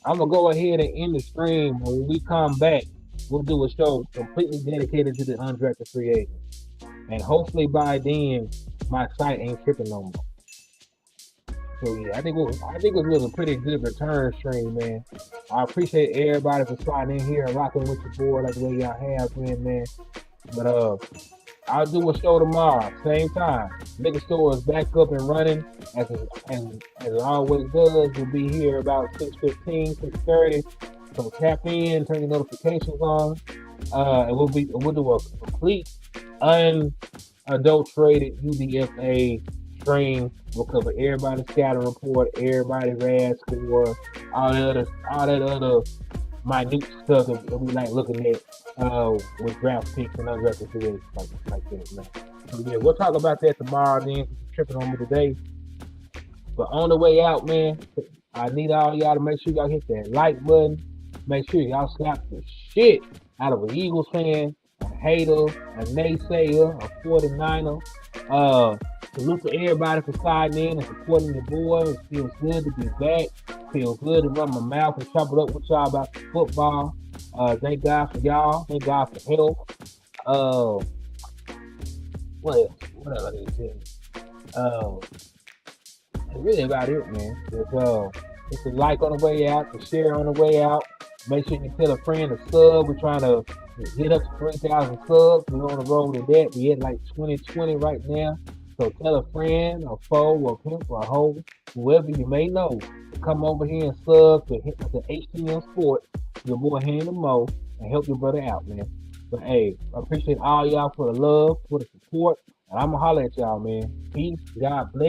[SPEAKER 1] I'm gonna go ahead and end the stream. When we come back, we'll do a show completely dedicated to the undrafted free agents. And hopefully by then, my site ain't tripping no more. So yeah, I think it was a pretty good return stream, man. I appreciate everybody for sliding in here and rocking with your boy like the way y'all have been, man. But I'll do a show tomorrow, same time. Liquor store is back up and running as it always does. We'll be here about 6:15, 6:30. So tap in, turn your notifications on, and we'll do a complete unadulterated UDFA stream. We'll cover everybody's scouting report, everybody's RAS score, all that other minute stuff that we like looking at with draft picks and undrafted free agents like that, man. So yeah, we'll talk about that tomorrow then. Tripping on me today. But on the way out, man, I need all y'all to make sure y'all hit that like button. Make sure y'all slap the shit out of an Eagles fan, a hater, a naysayer, a 49er. Salute to everybody for sliding in and supporting the boy. It feels good to be back. Feels good to run my mouth and chop it up with y'all about the football. Thank God for y'all. Thank God for health. What else? What else I need to tell you? That's really about it, man. It's a like on the way out, a share on the way out. Make sure you tell a friend to sub. We're trying to get up to 3,000 subs. We're on the road to that. We're at like 2020 right now. So tell a friend, a foe, or a pimp, or a hoe, whoever you may know, to come over here and sub to HTM Sports, your boy Henny the Mo, and help your brother out, man. But hey, I appreciate all y'all for the love, for the support, and I'm gonna holler at y'all, man. Peace, God bless.